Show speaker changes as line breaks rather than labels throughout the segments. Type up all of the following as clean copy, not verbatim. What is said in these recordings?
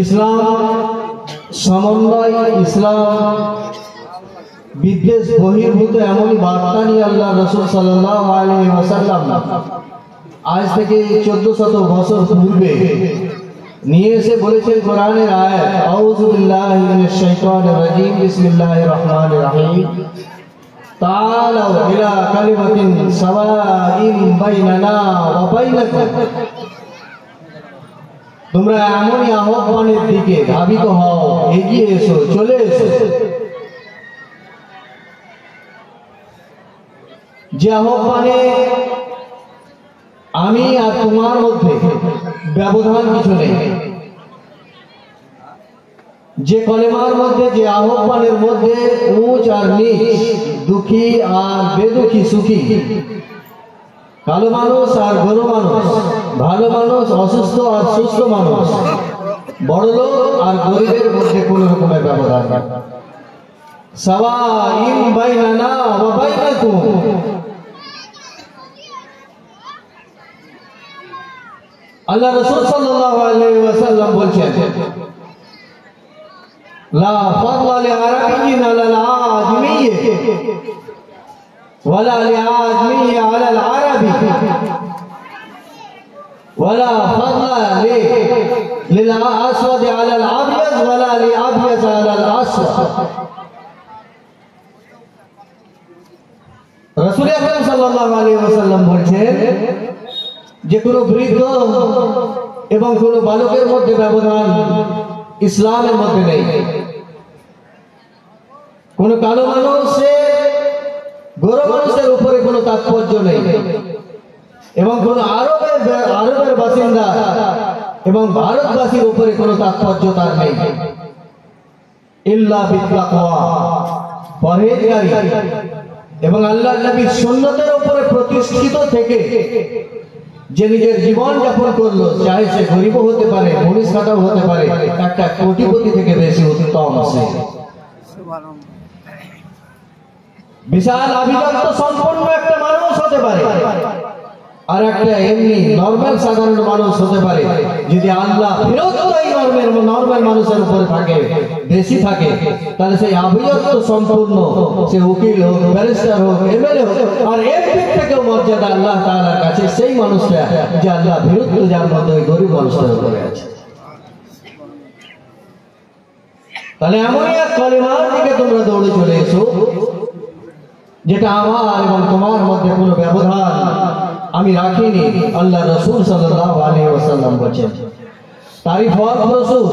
ইসলাম সমন্বয়, ইসলাম বিদ্বেষ বহির্ভূত এমনই বার্তা নিয়ে আল্লাহ রাসূল সাল্লাল্লাহু আলাইহি ওয়াসাল্লাম আজ থেকে 1400 বছর পূর্বে নিয়ে এসে বলেছেন কোরআনের আয়াত, আউযু বিল্লাহি মিনাশ শাইতানির রাজীম, বিসমিল্লাহির রহমানির রহিম, তাআলাউ ইলা কালিমাতিন সাওয়াইন বাইনানা ওয়া বাইনাকুম। তোমরা এমনই আহ্বানের দিকে ধাবিত হও, এগিয়ে এসো, চলে এসো, যে আহ্বানে আমি আর তোমার মধ্যে ব্যবধান কিছু নেই, যে কলেমার মধ্যে, যে আহ্বানের মধ্যে উঁচ আর নিচ, দুঃখী আর বেদুঃখী, সুখী, কালো মানুষ আর গরু মানুষ, ভালো মানুষ, অসুস্থ আর সুস্থ মানুষ, বড়লোক আর গরিবের মধ্যে কোন রকমের ব্যবধান নেই। সাওয়াইন বাইনানা ওয়া বাইনাকুম। আল্লাহ রাসূল সাল্লাল্লাহু আলাইহি ওয়াসাল্লাম বলেছেন, লা ফাদলা লিআরাবিয়্যিন আলাল আজমিয়্যি ওয়ালা লিআজমিয়্যি আলাল আরাবি ওয়ালা ফাদলা লিল আসওয়াদি আলাল আবয়াজ ওয়ালা লিআবয়াজ আলাল আসওয়াদ। রাসূল আকরাম সাল্লাল্লাহু আলাইহি ওয়াসাল্লাম বলেছেন যে কোনো বৃদ্ধ এবং কোনো বালকের মধ্যে ব্যবধান ইসলামের মধ্যে নেই। কোন কালো মানুষের গরু মানুষের উপরে কোনো তাৎপর্য নেই, এবং কোন আরবের বাসিন্দা এবং ভারতবাসীর উপরে কোনো তাৎপর্য তার নেই। ইল্লা বিত্তাকওয়া, পরহেজগারী এবং আল্লাহর নবীর সুন্নতের উপরে প্রতিষ্ঠিত থেকে যে নিজের জীবন যাপন করলো, চাহে সে গরিব হতে পারে, মনীষ কাটাও হতে পারে, একটা কোটিপতি থেকে বেশি উত্তম সে। বিশাল আভিজাত্য সম্পন্ন একটা মানুষ হতে পারে, আর একটা এমনি নরমাল সাধারণ মানুষ হতে পারে। যদি আল্লাহ ফিরতই নরমাল মানুষের উপরে থাকে, বেশি থাকে, তাহলে সেই আভিজাত্য সম্পূর্ণ সে উকিল হোক, ব্যারিস্টার হোক, এমএলএ হোক, আর এমপি থেকেও মর্যাদা আল্লাহ তাআলার কাছে সেই মানুষটা যে আল্লাহ ফিরত, যার মধ্যে ওই গরিব মানুষটার উপরে আছে। তাহলে এমনই এক কলিমার দিকে তোমরা দৌড়ে চলে এসো, যেটা আমার এবং তোমার মধ্যে কোনো ব্যবধান আমি রাখিনি। আল্লাহ রাসূল সাল্লাল্লাহু আলাইহি ওয়াসাল্লাম বলেছেন, তারই ফলস্বরূপ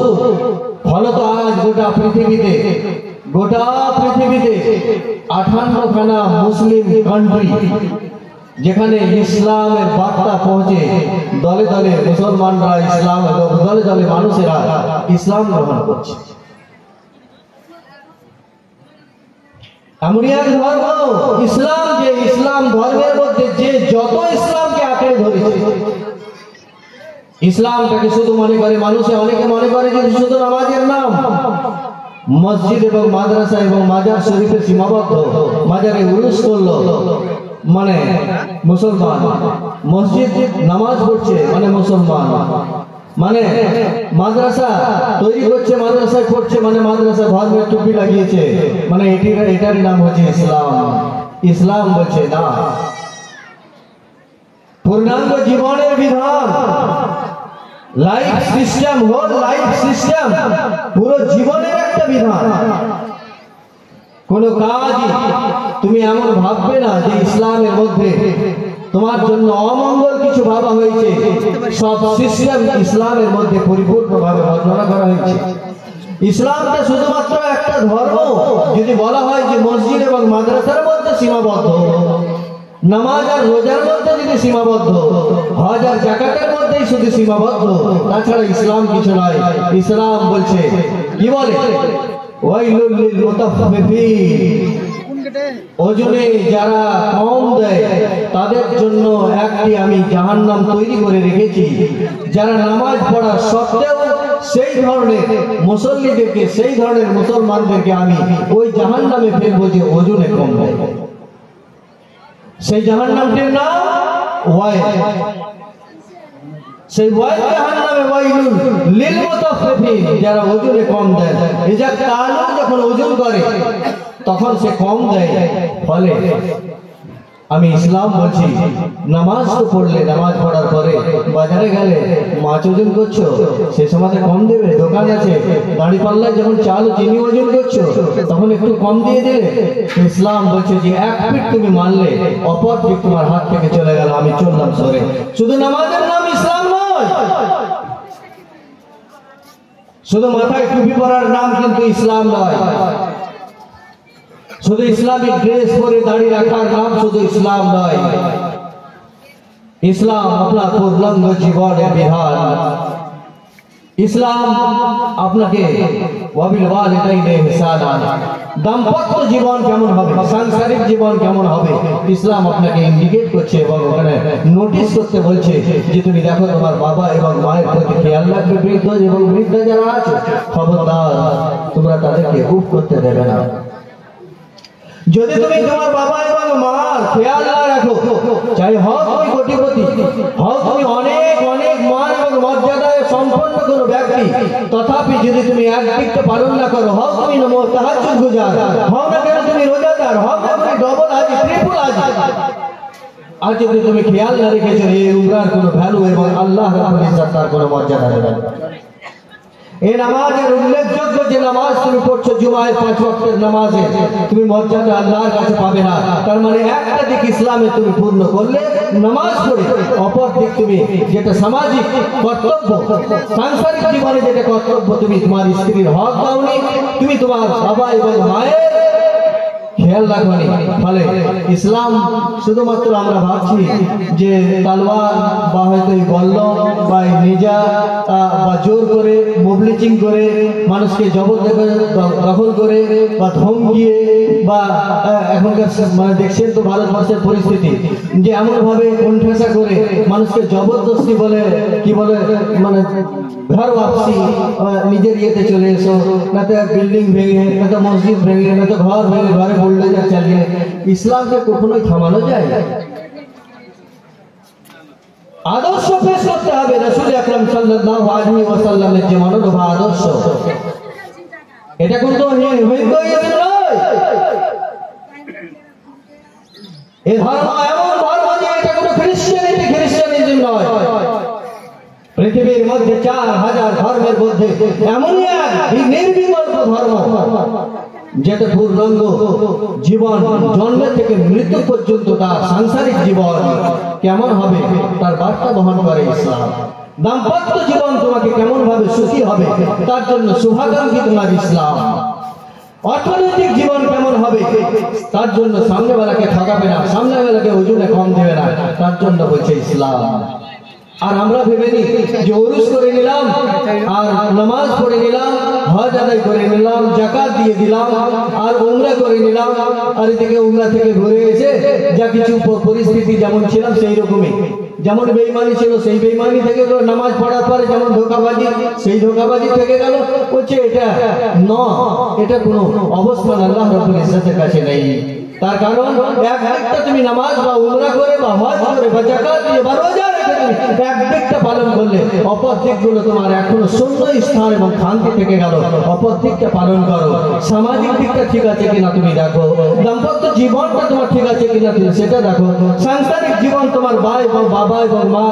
ফলত আজ গোটা পৃথিবীতে 58খানা মুসলিম কান্ট্রি, যেখানে ইসলামের বার্তা পৌঁছে, দলে দলে মুসলমানরা ইসলাম, দলে দলে মানুষেরা ইসলাম গ্রহণ করছে। এমনই এক ধর্ম ইসলাম, যে ইসলাম ধর্মের মধ্যে যে যত ইসলামকে আঁকড়ে ধরেছে, ইসলামটাকে শুধু মনে করে মানুষে, অনেকে মনে করে যে শুধু নামাজের নাম, মসজিদ এবং মাদ্রাসা এবং মাজার শরীফে সীমাবদ্ধ। মাজারে উরুস করলো মানে মুসলমান, মসজিদ নামাজ পড়ছে মানে মুসলমান, মানে মাদ্রাসা তৈরি করছে, মাদ্রাসায় পড়ছে মানে মাদ্রাসা ধর্মের টুপি লাগিয়েছে, মানে এটার নাম হচ্ছে ইসলাম। ইসলাম বলছে না, পূর্ণাঙ্গ জীবনের বিধান, life system, whole life system, পুরো জীবনের একটা বিধান। কোন কাজ তুমি এমন ভাববে না যে ইসলামের মধ্যে তোমার জন্য অমঙ্গল কিছু ভাবা হয়েছে। সব সিস্টেম ইসলামের মধ্যে পরিপূর্ণভাবে বর্ণনা করা হয়েছে। ইসলামটা শুধুমাত্র একটা ধর্ম যদি বলা হয় যে মসজিদ এবং মাদ্রাসার মধ্যে সীমাবদ্ধ, নামাজ আর রোজার মধ্যে যদি সীমাবদ্ধ, হজ আর যাকাতের মধ্যেই শুধু সীমাবদ্ধ, তাছাড়া ইসলাম কিছু নয়। ইসলাম বলছে, কি বলে, ওয়াইলুল লিল মুতাফফিফিন, ওজনে যারা কম দেয় তাদের জন্য একটি আমি জাহান্নাম তৈরি করে রেখেছি। যারা নামাজ পড়ার সত্ত্বেও সেই ধরনের মুসল্লিদেরকে, সেই ধরনের মুসলমানদেরকে আমি ওই জাহান্নামে ফেলবো যে ওজনে কম দেয়। সেই জাহান্নামটির নাম ওয়াইল। সেই ওয়াইল জাহান্নামে ওয়াইলুন লিল মুতাফফিফিন, যারা ওজনে কম দেয়। ইজা কালু, যখন ওজন করে তখন সে কম দেয়। ফলে আমি ইসলাম বলছি, নামাজ তো পড়লে, নামাজ পড়ার পরে বাজারে গেলে মাছ ওজন করছো, সে সময় কম দেবে। দোকান আছে, দাঁড়ি পাল্লায় যখন চাল চিনি ওজন করছো তখন একটু কম দিয়ে দিলে। ইসলাম বলছে যে এক ফিট তুমি মানলে অপর ফিট তোমার হাত থেকে চলে গেল, আমি চললাম সরে। শুধু নামাজের নাম ইসলাম নয়, শুধু মাথায় টুপি পরার নাম কিন্তু ইসলাম নয়, শুধু ইসলামিক ড্রেস পরে দাঁড়িয়ে রাখার নাম শুধু ইসলাম নয়। ইসলাম আপনার পূর্ণাঙ্গ জীবনের বিধান। ইসলাম আপনাকে ওয়াবিল ওয়ালিদাইনি ইহসানান, দাম্পত্য জীবন কেমন হবে, সাংসারিক জীবন কেমন হবে, ইসলাম আপনাকে ইন্ডিকেট করছে এবং ওখানে নোটিশ করতে বলছে যে তুমি দেখো তোমার বাবা এবং মায়ের প্রতি খেয়াল রাখবে। বৃদ্ধ এবং বৃদ্ধা যারা আছে, খবরদার তোমরা তাদেরকে উপ করতে দেবে না। যদি তুমি তোমার বাবা এবং মার খেয়াল না রাখো, চাই হও তুমি কোটিপতি, হও তুমি অনেক অনেক মান এবং মর্যাদায় সম্পন্ন কোনো ব্যক্তি, তথাপি যদি তুমি এক দিকটা পালন না করো, হও তুমি তাহাজ্জুদ গুজার, হও না কেন তুমি রোজাদার, হও না তুমি ডবল হাজি, ট্রিপল হাজি, আর যদি তুমি খেয়াল না রেখেছো এই উমরার কোনো ভ্যালু এবং আল্লাহ রাব্বুল ইজ্জত তার কোনো মর্যাদা দেবে না। এই নামাজের উল্লেখযোগ্য যে নামাজ তুমি পড়ছো জুমায় 5 ওয়াক্তের নামাজে, তুমি মর্যাদা আল্লাহর কাছে পাবে না। তার মানে একটা দিক ইসলামে তুমি পূর্ণ করলে নামাজ পড়ে, অপর দিক তুমি যেটা সামাজিক কর্তব্য, সাংসারিক জীবনে যেটা কর্তব্য, তুমি তোমার স্ত্রীর হক দাওনি, তুমি তোমার বাবা এবং মায়ের খেয়াল রাখবেন। ফলে ইসলাম শুধুমাত্র আমরা ভাবছি যে তালওয়ার বা হয়তো বল্লম বা নিজা বা জোর করে মোবলিচিং করে মানুষকে দখল করে বা ধমকিয়ে বা এখনকার মানে দেখছেন তো ভারতবর্ষের পরিস্থিতি যে এমনভাবে কোণঠাসা করে মানুষকে জবরদস্তি বলে কি বলে মানে ঘর ওয়াপসি, নিজের ইয়েতে চলে এসো, না তো বিল্ডিং ভেঙে, না তো মসজিদ ভেঙে, না তো ঘর ভেঙে ঘরে বুলডোজার চালিয়ে। ইসলামকে কখনোই থামানো যায় না। আদর্শ পেশ করতে হবে রাসূল আকরাম সাল্লাল্লাহু আলাইহি ওয়াসাল্লামের যে মনোভাব আদর্শ, এটা কিন্তু হিন্দুইজম নয়। এই ধর্ম এমন ধর্ম যে এটা কোনো খ্রিস্টানিজম নয়। পৃথিবীর মধ্যে 4000 ধর্মের মধ্যে এমনই এক নির্বিকল্প ধর্ম যেটা পূর্ণাঙ্গ জীবন, জন্ম থেকে মৃত্যু পর্যন্ত তার সাংসারিক জীবন কেমন হবে তার বার্তা বহন করে ইসলাম। দাম্পত্য জীবন তোমাকে কেমন ভাবে সুখী হবে তার জন্য শুভাকাঙ্ক্ষী তোমার ইসলাম। অর্থনৈতিক জীবন কেমন হবে তার জন্য সামনেবেলাকে ঠকাবে না, সামনেবেলাকে ওজনে কম দেবে না, তার জন্য বলছে ইসলাম। আর আমরা ভেবে নিই যে ওরুস করে নিলাম আর নামাজ পড়ে নিলাম, হজ আদায় করে নিলাম, যাকাত দিয়ে দিলাম আর উমরা করে নিলাম, আর এদিকে উমরা থেকে ঘুরে এসে যা কিছু পরিস্থিতি যেমন ছিলাম সেই রকমই, যেমন বেঈমানি ছিল সেই বেঈমানি থেকে গেল, নামাজ পড়ার পরে যেমন ধোঁকাবাজি সেই ধোঁকাবাজি থেকে গেল। বলছে এটা এটা কোনো অবস্থান আল্লাহ রাব্বুল ইজ্জতের কাছে নেই। তার কারণ একটা তুমি নামাজ বা উমরা করে বা হজ করে বা যাকাত দিয়ে বা রোজা রেখে তুমি এক দিকটা পালন করলে অপর দিকগুলো তোমার এখনো শূন্য স্থান এবং শান্তি থেকে গেল। অপর দিকটা পালন করো। সামাজিক দিকটা ঠিক আছে কিনা তুমি দেখো, দাম্পত্য জীবনটা তোমার ঠিক আছে কিনা তুমি সেটা দেখো, সাংসারিক জীবন তোমার ভাই এবং বাবা এবং মা,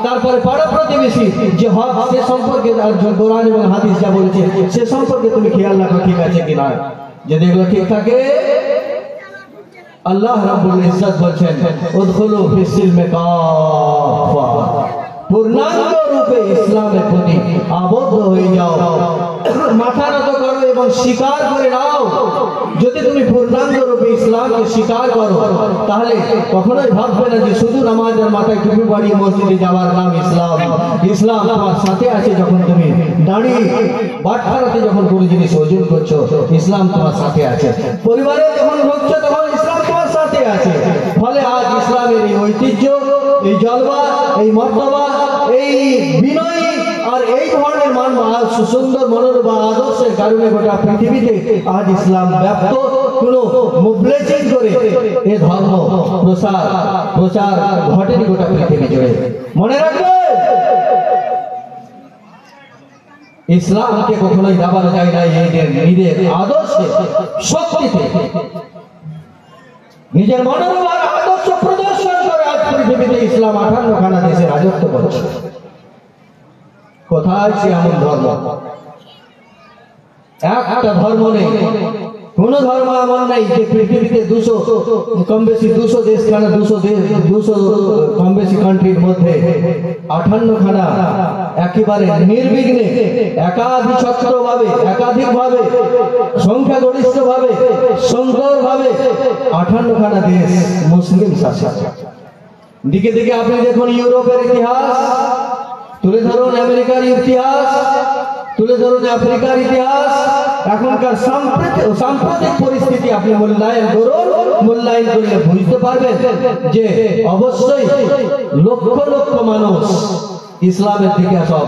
তারপরে পাড়া প্রতিবেশী যে হক সে সম্পর্কে কোরআন এবং হাদিস যা বলেছে সে সম্পর্কে তুমি খেয়াল রাখো ঠিক আছে কিনা। যদি এগুলো ঠিক থাকে আল্লাহ রাব্বুল ইজ্জত বলছেন উদখুলু ফিস সিলমি কাফা, পূর্ণাঙ্গ রূপে ইসলামের প্রতি আবদ্ধ হয়ে যাও, মাথা নত করো এবং স্বীকার করে নাও। যদি তুমি পূর্ণাঙ্গ রূপে ইসলামকে স্বীকার করো তাহলে কখনোই ভাববে না যে শুধু নামাজের মাথায় টুপি বাড়িয়ে মসজিদে যাওয়ার নাম ইসলাম। ইসলাম তোমার সাথে আছে যখন তুমি দাঁড়িয়ে বাটখারাতে যখন কোনো জিনিস ওজন করছো, ইসলাম তোমার সাথে আছে। পরিবারে যখন ঢুকছো তখন ইসলাম তোমার সাথে আছে। ফলে আজ ইসলামের এই ঐতিহ্য, এই জলবা, এই মর্তবা, এই বিনয় আর এই ধরনের মান সুন্দর মনোরূপ আদর্শের কারণে গোটা পৃথিবীতে আজ ইসলাম ব্যাপ্ত। কোনো মুবলেচিং করে এ ধর্ম প্রচার ঘটেনি গোটা পৃথিবী জুড়ে। মনে রাখবে ইসলামকে কখনোই দাবানো যায় না নিজের আদর্শে শক্তিতে নিজের মনোভাব আদর্শ প্রদর্শন করে আজ পৃথিবীতে ইসলাম 58খানা দেশে রাজত্ব করছে। কোথায় সে এমন ধর্ম? একটা ধর্ম নেই, কোন ধর্ম এমন নাই যে পৃথিবীতে 200 কম বেশি 200 দেশ খানা 200 কম বেশি কান্ট্রির মধ্যে 58খানা একেবারে নির্বিঘ্নে একাধিকভাবে সংখ্যাগরিষ্ঠভাবে সুন্দরভাবে 58খানা দেশ মুসলিম শাসিত। দিকে দিকে আপনি দেখুন ইউরোপের ইতিহাস তুলে ধরুন, আমেরিকার ইতিহাস তুলে ধরুন, আফ্রিকার ইতিহাস, এখনকার সাম্প্রতিক পরিস্থিতি আপনি মূল্যায়ন করলে বুঝতে পারবেন যে অবশ্যই লক্ষ লক্ষ মানুষ ইসলামের দিকে সব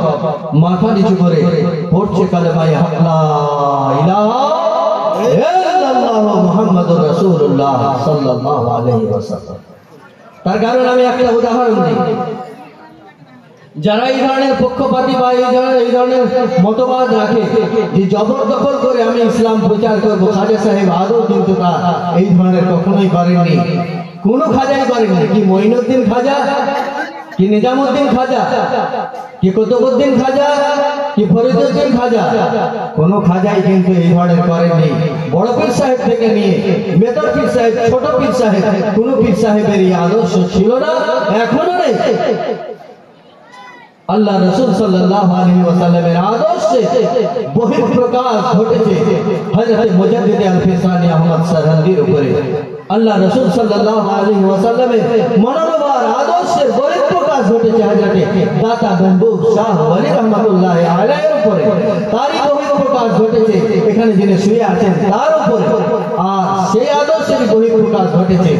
মাথা নিচু করে পড়ছে কালেমা লা ইলাহা ইল্লাল্লাহ মুহাম্মাদুর রাসূলুল্লাহ সাল্লাল্লাহু আলাইহি ওয়াসাল্লাম। তার কারণ আমি একটা উদাহরণ দিই। যারা এই ধরনের পক্ষপাতী বা এই ধরনের মতবাদ রাখে যে জবরদখল করে আমি ইসলাম প্রচার করবো, খাজা সাহেব আদৌ কিন্তু তা এই ধরনের কখনোই করেননি, কোনো খাজাই করেননি। কি মঈনুদ্দিন খাজা, কি নিজামুদ্দিন খাজা, কি কুতুবউদ্দিন খাজা, কি ফরিদউদ্দিন খাজা, কোন খাজাই কিন্তু এই ধরনের করেননি। বড় পীর সাহেব থেকে নিয়ে মেজর পীর সাহেব, ছোট পীর সাহেব, কোন পীর সাহেবের এই আদর্শ ছিল না, এখনো নেই। আল্লাহ রাসূল সাল্লাল্লাহু আলাইহি ওয়াসাল্লামের আদর্শে বহিঃপ্রকাশ ঘটেছে হযরত মুজাদ্দিদ আল-ফিসানি আহমদ সরহন্দির উপরে। আল্লাহ রাসূল সাল্লাল্লাহু আলাইহি ওয়াসাল্লামের মনোরবার আদর্শের বহিঃপ্রকাশ ঘটেছে হযরত দাতা মেহবুব শাহ ওয়ালি রাহমাতুল্লাহি আলাইহির উপরে। তারই বহিঃপ্রকাশ ঘটেছে এখানে যিনি শুয়ে আছেন তার উপরে। আর সেই আদর্শের বহিঃপ্রকাশ ঘটেছে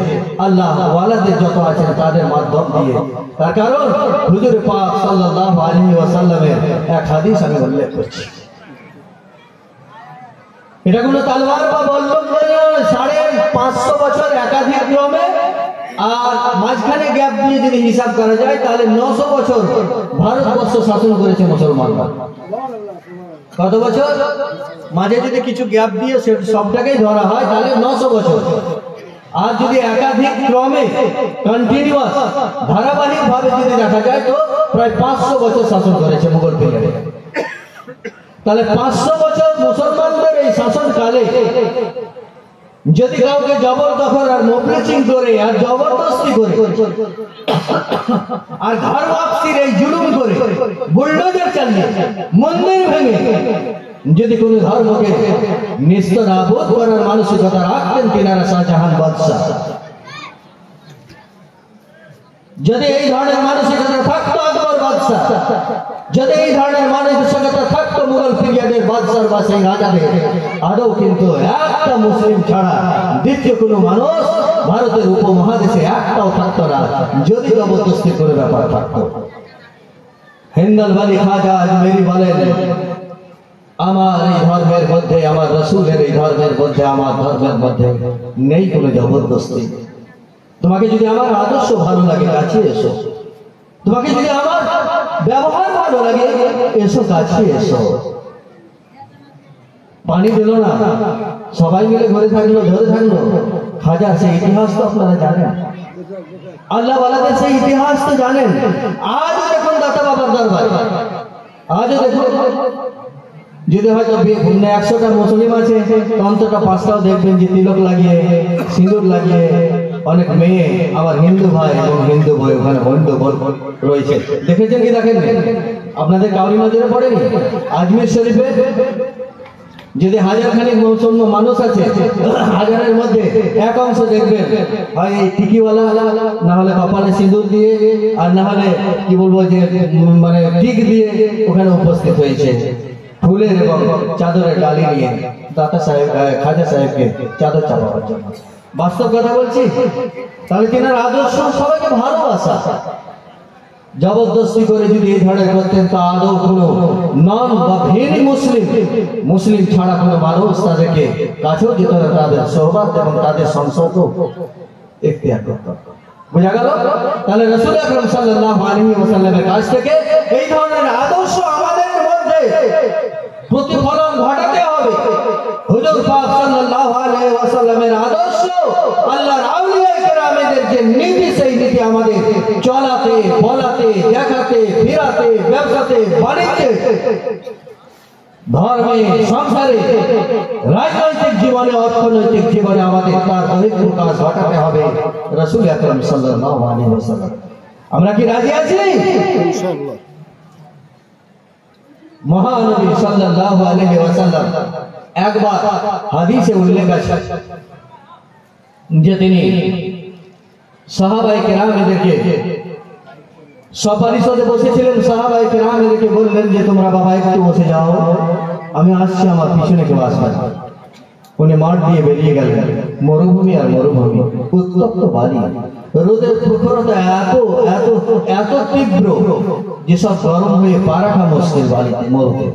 আল্লাহ ওয়ালাদের যত আছেন তাদের মাধ্যম দিয়ে। তার কারণ হুজুর পাক সাল্লাল্লাহু আলাইহি ওয়াসাল্লামের এক হাদিস আমি উল্লেখ করছি। এটা কোনো তালওয়ার বা বল্লম নয়, 550 বছর একাধিক ক্রমে, আর মাঝখানে গ্যাপ দিয়ে যদি হিসাব করা যায় তাহলে 900 বছর ভারতবর্ষ শাসন করেছে মুসলমানরা। কত বছর? মাঝে যদি কিছু গ্যাপ দিয়ে সবটাকেই ধরা হয় তাহলে 900 বছর। আর যদি একাধিক ক্রমে কন্টিনিউয়াস ধারাবাহিক ভাবে যদি দেখা যায় তো প্রায় 500 বছর শাসন করেছে মুঘল পিরিয়ডে। তাহলে 500 বছর মুসলমানদের এই শাসনকালে যদি কাউকে জবরদখল আর মোবলিচিং করে আর জবরদস্তি করে আর ঘর ওয়াপসির এই জুলুম করে বুলডোজার চালিয়ে মন্দির ভেঙে যদি কোন ধর্মকে নিস্তনাবুদ করার মানসিকতা রাখতেন তিনারা শাহজাহান বাদশাহ, যদি এই ধরনের মানসিকতা থাকতো আকবর বাদশাহ, যদি এই ধরনের মানসিকতা থাকতো মুঘল পিরিয়ডের বাদশাহ বা সেই রাজাদের, আদৌ কিন্তু একটা মুসলিম ছাড়া দ্বিতীয় কোনো মানুষ ভারতের উপমহাদেশে একটাও থাকতো না যদি জবরদস্তি করে ব্যাপার থাকতো। হিন্দল ওয়ালি খাজা আজমেরি বলেন, আমার এই ধর্মের মধ্যে, আমার রাসূলের এই ধর্মের মধ্যে, আমার ধর্মের মধ্যে নেই কোনো জবরদস্তি। তোমাকে যদি আমার আদর্শ ভালো লাগে কাছে এসো, তোমাকে যদি আমার ব্যবহার ভালো লাগে এসো, কাছে এসো। পানি দিল না, সবাই মিলে ধরে থাকলো। খাজা সেই ইতিহাস তো আপনারা জানেন, আল্লাহ ওয়ালাদের সেই ইতিহাস তো জানেন। আজও দেখুন দাতা বাবার দরবার, আজও দেখুন যদি হয়তো 100টা মুসলিম আছে অন্তত 5টাও দেখবেন যে তিলক লাগিয়ে সিঁদুর লাগিয়ে অনেক মেয়ে আবার হিন্দু ভাই এবং হিন্দু ভাই ওখানে হিন্দু রয়েছে। দেখেছেন কি দেখেন? আপনাদের কাউরি নজরে পড়েনি? আজমির শরীফে যদি 1000খানিক মুসলমান মানুষ আছে, 1000-এর মধ্যে এক অংশ দেখবেন হয় এই টিকিওয়ালা, না হলে কপালে সিঁদুর দিয়ে, আর না হলে কি বলবো যে মানে টিক দিয়ে ওখানে উপস্থিত হয়েছে ফুলের এবং চাদরের ডালি নিয়ে দাতা সাহেব খাজা সাহেবকে চাদর চাপাবার জন্য। বাস্তব কথা বলছি। তাহলে তিনার আদর্শ সবাইকে ভালোবাসা। জবরদস্তি করে যদি এই ধরনের করতেন তা আদৌ কোনো নন বা ভিন মুসলিম ছাড়া কোনো মানুষ তাদেরকে কাছেও যেত না, তাদের সোহবত এবং তাদের সংসর্গ ইখতিয়ার করত। বুঝা গেল? তাহলে রাসূল আকরাম সাল্লাল্লাহু আলাইহি ওয়াসাল্লামের কাছ থেকে এই ধরনের আদর্শ আমাদের মধ্যে প্রতিফলন ঘটাতে হবে। হুজুর পাক সাল্লাল্লাহু আলাইহি ওয়াসাল্লামের আদর্শ, আল্লাহর আউলিয়া কেরামের যে নীতি, সেই নীতি আমাদের চলাতে, বলাতে, দেখাতে, ফিরাতে, ব্যবসাতে, বাণিজ্যে, ধর্মে, সংসারে, রাজনৈতিক জীবনে, অর্থনৈতিক জীবনে আমাদের তার বহিঃপ্রকাশ ঘটাতে হবে। রাসূল আকরাম সাল্লাল্লাহু আলাইহি ওয়াসাল্লাম। আমরা কি রাজি আছি? ইনশাআল্লাহ। মহানবী সাল্লাল্লাহু আলাইহি ওয়াসাল্লাম একবার হাদিসে উল্লেখ আছে যে তিনি সাহাবায়ে কেরামদেরকে সপরিষদে বসেছিলেন। সাহাবায়ে কেরামদেরকে বললেন যে তোমরা বাবা একটু বসে যাও, আমি আসছি, আমার পিছনে কেউ আসবে না। উনি মাঠ দিয়ে বেরিয়ে গেলেন। মরুভূমি আর মরুভূমি, উত্তপ্ত বালি, রোদের প্রখরতা এত এত এত তীব্র যে সব গরম হয়ে পা রাখা মুশকিল বালিতে, মরুতে।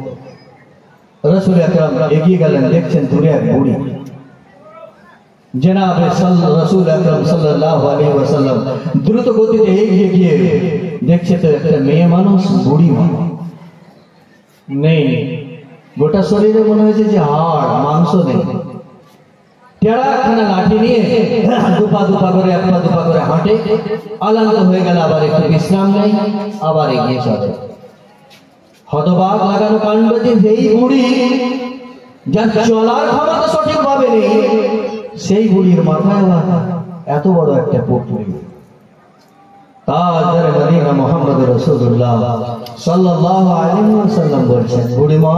রাসূল আকরাম এগিয়ে গেলেন, দেখছেন দূরে এক বুড়ি। জনাবে রাসূল আকরাম সাল্লাল্লাহু আলাইহি ওয়াসাল্লাম দ্রুত গতিতে এগিয়ে গিয়ে দেখছে তো একটা মেয়ে মানুষ, বুড়ি নেই, গোটা শরীরে মনে হয়েছে যে হাড়, মাংস নেই। টেরাখানা লাঠি নিয়ে দুপা দুপা করে, এক পা দুপা করে হাঁটে। আলান্ত হয়ে গেল, আবার একটু বিশ্রাম নেই, আবার এগিয়ে চলে। হতবাক লাগানো কাণ্ড যে এই বুড়ি, যার চলার ক্ষমতা সঠিকভাবে নেই, সেই বুড়ির মাথায় এত বড় একটা পুটলি। তাজদারে মদিনা মুহাম্মদ রাসূলুল্লাহ সাল্লাল্লাহু আলাইহি ওয়াসাল্লাম বলছেন, বুড়িমা,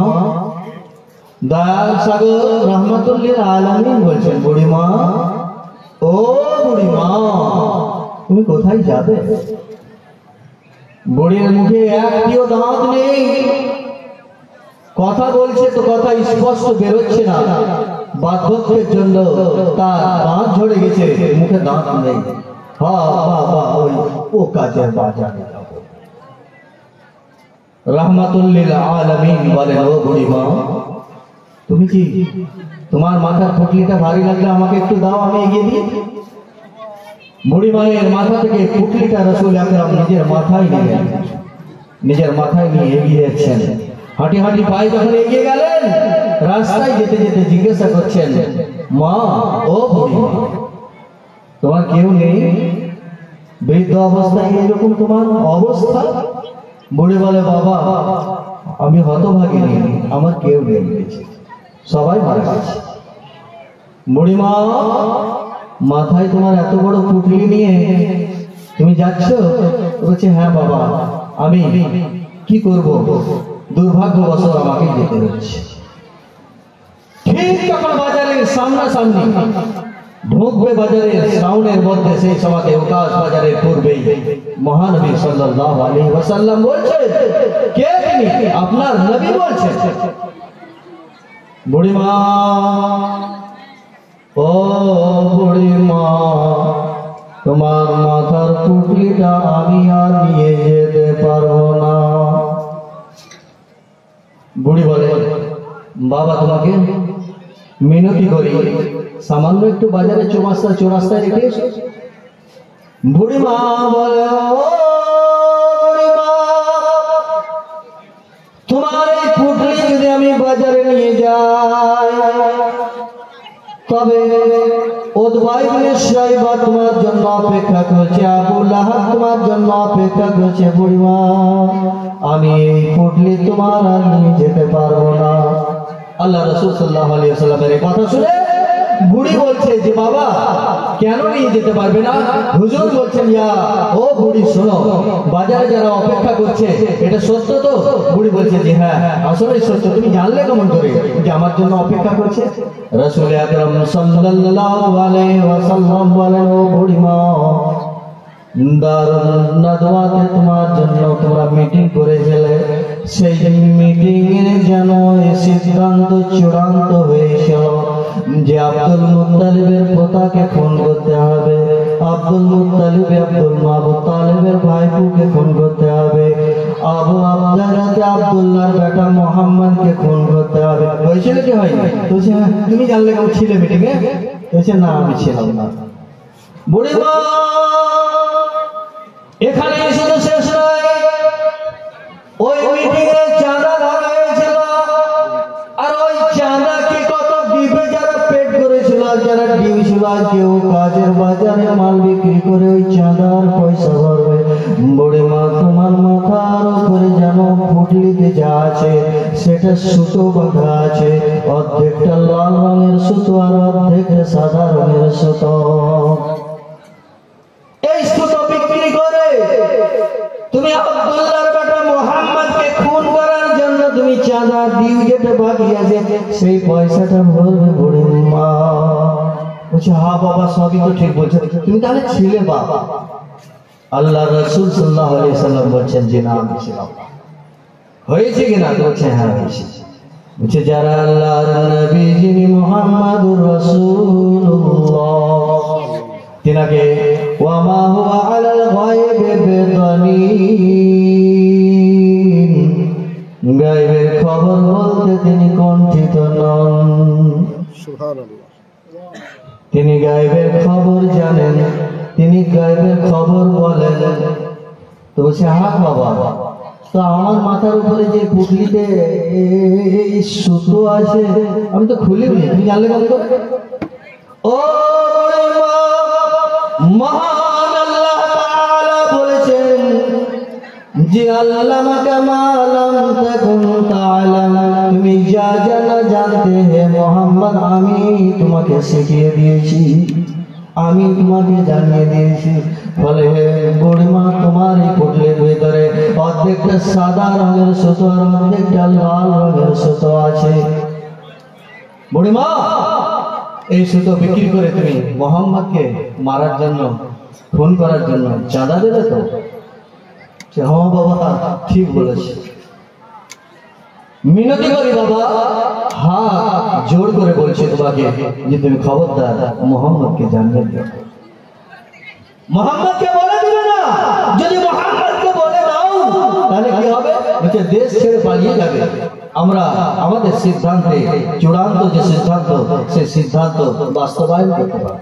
দয়াল সাগর রহমাতুল লিল আলামিন বলছেন, বুড়িমা, ও বুড়িমা, তুমি কোথায় যাবে? বুড়ির মুখে একটিও দাঁত নেই, কথা বলছে তো কথা স্পষ্ট বেরোচ্ছে না। বার্ধক্যের জন্য তার দাঁত ঝরে গেছে, মুখে দাঁত নেই। ও কাজের বাজারে যাব। রহমাতুল লিল আলামিন বলেন, ও বুড়িমা, তুমি কি, তোমার মাথার পুটলিটা ভারী লাগলে আমাকে একটু দাও, আমি এগিয়ে দিই। বুড়ি মায়ের মাথা থেকে পুটলিটা রাসূল আকরাম নিজের মাথায় নিয়ে, নিজের মাথায় নিয়ে এগিয়ে যাচ্ছেন। হাঁটি হাঁটি পায়ে যখন এগিয়ে গেলেন, রাস্তায় যেতে যেতে জিজ্ঞাসা করছেন, মা, ও বুড়ি, তোমার কেউ নেই? বৃদ্ধ অবস্থায় এরকম তোমার অবস্থা? বুড়ি বলে, বাবা, আমি হতভাগিনী, আমার কেউ নেই, সবাই মারা গেছে। বুড়িমা, মাথায় তোমার এত বড় পুটলি নিয়ে তুমি যাচ্ছ? বলছে, হ্যাঁ বাবা, আমি কি করব, দুর্ভাগ্যবশত আমাকে যেতে হচ্ছে। ঠিক তখন বাজারের সামনাসামনি ঢুকবে, বাজারের সাউন্ডের মধ্যে, সেই সময় উকাস বাজারের পূর্বেই মহানবী সাল্লাল্লাহু আলাইহি ওয়াসাল্লাম বলছেন, কে তিনি? আপনার নবী বলছেন। বুড়িমা, ও বুড়িমা, তোমার মাথার পুটলিটা আমি আর নিয়ে যেতে পারবো না। বুড়ি বলে, বাবা, তোমাকে মিনতি করি, সামান্য একটু বাজারে চৌরাস্তায় রেখে এসো। বুড়িমা বলে, ও বুড়িমা, তোমার এই পুটলি যদি আমি বাজারে নিয়ে যাই, তবে উতবা ইবনে শাইবা তোমার জন্য অপেক্ষা করছে, আবু লাহাব তোমার জন্য অপেক্ষা করছে। বুড়িমা, আমি এই পুটলি তোমার আর নিয়ে যেতে পারবো না। আল্লাহ রাসূল সাল্লাল্লাহু আলাইহি ওয়াসাল্লামের কথা শুনে বুড়ি বলছে যে, বাবা, কেন নিয়ে যেতে পারবে না? হুজুর বলছেন, ইয়া ও বুড়ি, শোনো, বাজারে যারা অপেক্ষা করছে, এটা সত্য তো? বুড়ি বলছে যে, হ্যাঁ, আসলে সত্য। তুমি জানলে কেমন করে যে আমার জন্য অপেক্ষা করছে? রাসূল আকরাম সাল্লাল্লাহু আলাইহি ওয়াসাল্লাম বলেন, ও বুড়িমা, দারুন নাদওয়াতে তোমার জন্য তোমরা মিটিং করেছিলে, সেই মিটিং এ যেন সিদ্ধান্ত চূড়ান্ত হয়েছিল যে আব্দুল মুত্তালিবের পোতাকে খুন করতে হবে, আব্দুল মুত্তালিব আবু তালেবের ভাইপোকে খুন করতে হবে, আবু আব্দুল্লাহকে আব্দুল্লাহর বেটা মুহাম্মদকে খুন করতে হবে। হয়েছিল কি হয়নি? বলছে, তুমি জানলে কেমন ছিলে মিটিং এ? বলছে, না, আমি ছিলাম না। বুড়িমা, এখানে শুধু শেষ নয়, ওই মিটিং এ চাঁদা ভাগ হয়েছিল যারা ডিউটি বা কেউ কাজের বাজারে মাল বিক্রি করে ওই চাঁদার পয়সা ভরবে। বুড়িমা তোমার মাথার উপরে যেন পুটলিতে যা আছে সেটা সুতো বাঁধা আছে, অর্ধেকটা লাল রঙের সুতো আর অর্ধেকটা সাদা রঙের সুতো। এই সুতো বিক্রি করে তুমি আব্দুল্লাহর বেটা মুহাম্মদকে খুন করার জন্য তুমি চাঁদা দিও, যেটা বাকি আছে সেই পয়সাটা ভরবে বুড়িমা। বলছে হ্যাঁ বাবা সবই তো ঠিক বলছো, তুমি তাহলে ছিলে বাবা? আল্লাহ রাসূল সাল্লাল্লাহু আলাইহি ওয়াসাল্লাম বলছেন যে না আমি ছিলাম। হয়েছে কিনা? বলছে হ্যাঁ হয়েছে। বলছে যারা আল্লাহর নবী যিনি মুহাম্মাদুর রাসূলুল্লাহ তিনাকে ওয়া মা হুয়া আলাল গায়বি বিদানীন, গায়বের খবর বলতে তিনি কণ্ঠিত নন। সুবহানাল্লাহ। তিনি গায়বের খবর জানেন, তিনি গায়বের খবর বলেন। তো বলছে হ্যাঁ বাবা, তো আমার মাথার উপরে যে পুটলিতে সুতো আছে আমি তো খুলিনি, তুমি জানলে কেন? ও মহান আল্লাহ তাআলা বলেছেন যে আল্লামাকা মা লাম তাকুন তাআলাম, তুমি যা জানা জানতে হে মুহাম্মদ আমি তোমাকে শিখিয়ে দিয়েছি, আমি তোমাকে জানিয়ে দিয়েছি। বলে হে বুড়িমা তোমার এই পুটলির ভিতরে অর্ধেকটা সাদা রঙের সুতো আর অর্ধেকটা লাল রঙের সুতো আছে। বুড়িমা এই সুতো বিক্রি করে তুমি মুহাম্মদকে মারার জন্য, খুন করার জন্য চাঁদা দেবে তো? হ্যাঁ বাবা ঠিক বলেছে। মিনতি করি বাবা, হাত জোর করে বলছি তোমাকে যে তুমি খবরদার মুহাম্মদকে জানিয়ে দিও। মুহাম্মদকে বলে দিবে না, যদি মুহাম্মদকে বলে দাও তাহলে কি হবে? বলছে দেশ ছেড়ে পালিয়ে যাবে। আমরা আমাদের সিদ্ধান্তে চূড়ান্ত যে সিদ্ধান্ত সেই সিদ্ধান্ত বাস্তবায়ন করতে পারব।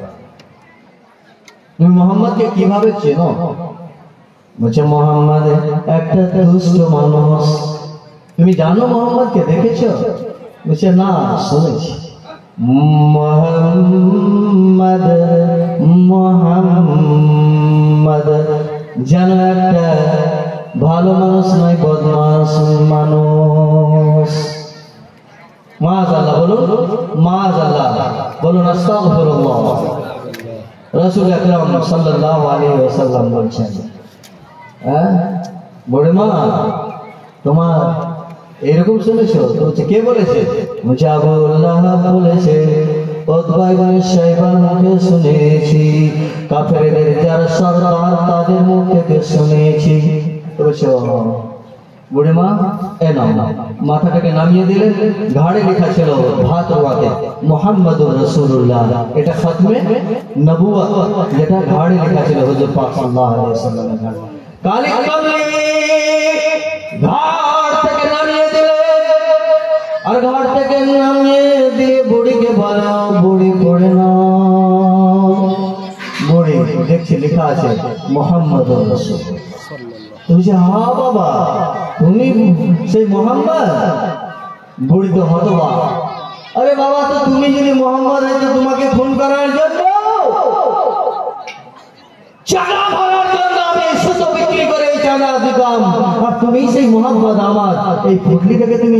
তুমি মুহাম্মদকে কিভাবে চেনো? বলছে মুহাম্মদ একটা দুষ্ট মানুষ। তুমি জানো মুহাম্মদকে, দেখেছো? বলছে না শুনেছি। মুহাম্মদ মুহাম্মদ যেন একটা ভালো মানুষ নয়, বদমাশ মানুষ। মাআযাল্লাহ বলুন, মাআযাল্লাহ বলুন, আস্তাগফিরুল্লাহ। রাসূল আকরাম সাল্লাল্লাহু আলাইহি ওয়াসাল্লাম বলছেন, হ্যাঁ বুড়িমা তোমার এরকম শুনেছো? তো বলছে কে বলেছে? বলছে আবু লাহাব বলেছে, উতবা ইবনে শাইবার মুখে শুনেছি, কাফেরদের যারা সরদার তাদের মুখ থেকে শুনেছি। তো বলছে বুড়িমা এ নাও, মাথাটাকে নামিয়ে দিলেন। ঘাড়ে লেখা ছিল ভাত ওয়াতে মুহাম্মাদুর রাসূলুল্লাহ, এটা খতমে নবুয়ত, যেটা ঘাড়ে লেখা ছিল হুজুর পাক সাল্লাল্লাহু আলাইহি ওয়াসাল্লামের ঘাড়ে। কালি কমলি ঘাড় থেকে নামিয়ে দিলেন, আর ঘাড় থেকে নামিয়ে দিয়ে বুড়িকে বলো বুড়ি পড়ে না। বুড়ি দেখছি লেখা আছে মুহাম্মাদুর রাসূলুল্লাহ। তুমি যে হ্যাঁ বাবা তুমি সেই মুহাম্মদ? বুড়ি তো হতবাক, আরে বাবা তো তুমি যদি মুহাম্মদ হইতো তোমাকে খুন করার জন্য, চাঁদা ভরার জন্য আমি সুতো বিক্রি করে এই চাঁদা দিতাম, আর তুমি সেই মুহাম্মদ আমার এই পুটলিটাকে তুমি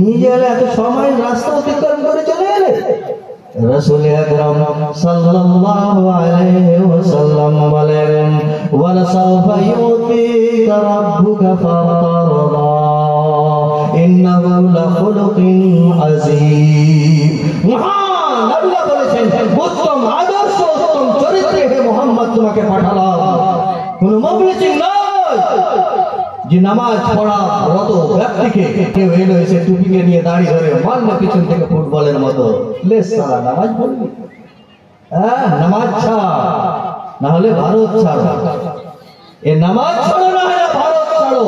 নিয়ে গেলে, এত সময় রাস্তা অতিক্রম করে চলে এলে। রাসূল আকরাম সাল্লাল্লাহু আলাইহি ওয়াসাল্লাম বলেন ওয়ালা সাওফা ইউতিকা রাব্বুকা ফাতারদা ইন্নাহু লাখুলুকিন আযীম। মহান আল্লাহ বলেছেন উত্তম আদর্শ উত্তম চরিত্রে হে মুহাম্মদ তোমাকে পাঠালাম। কোন মুবলিসিন নয় যে নামাজ পড়া রত ব্যক্তিকে কেউ এলো এসে টুপিকে নিয়ে দাঁড়িয়ে ধরে মারলে পিছন থেকে ফুটবলের মতো লেস সারা নামাজ পড়বি, হ্যাঁ নামাজ ছাড়, না হলে ভারত ছাড়ো। এ নামাজ ছাড়ো না হলে ভারত ছাড়ো,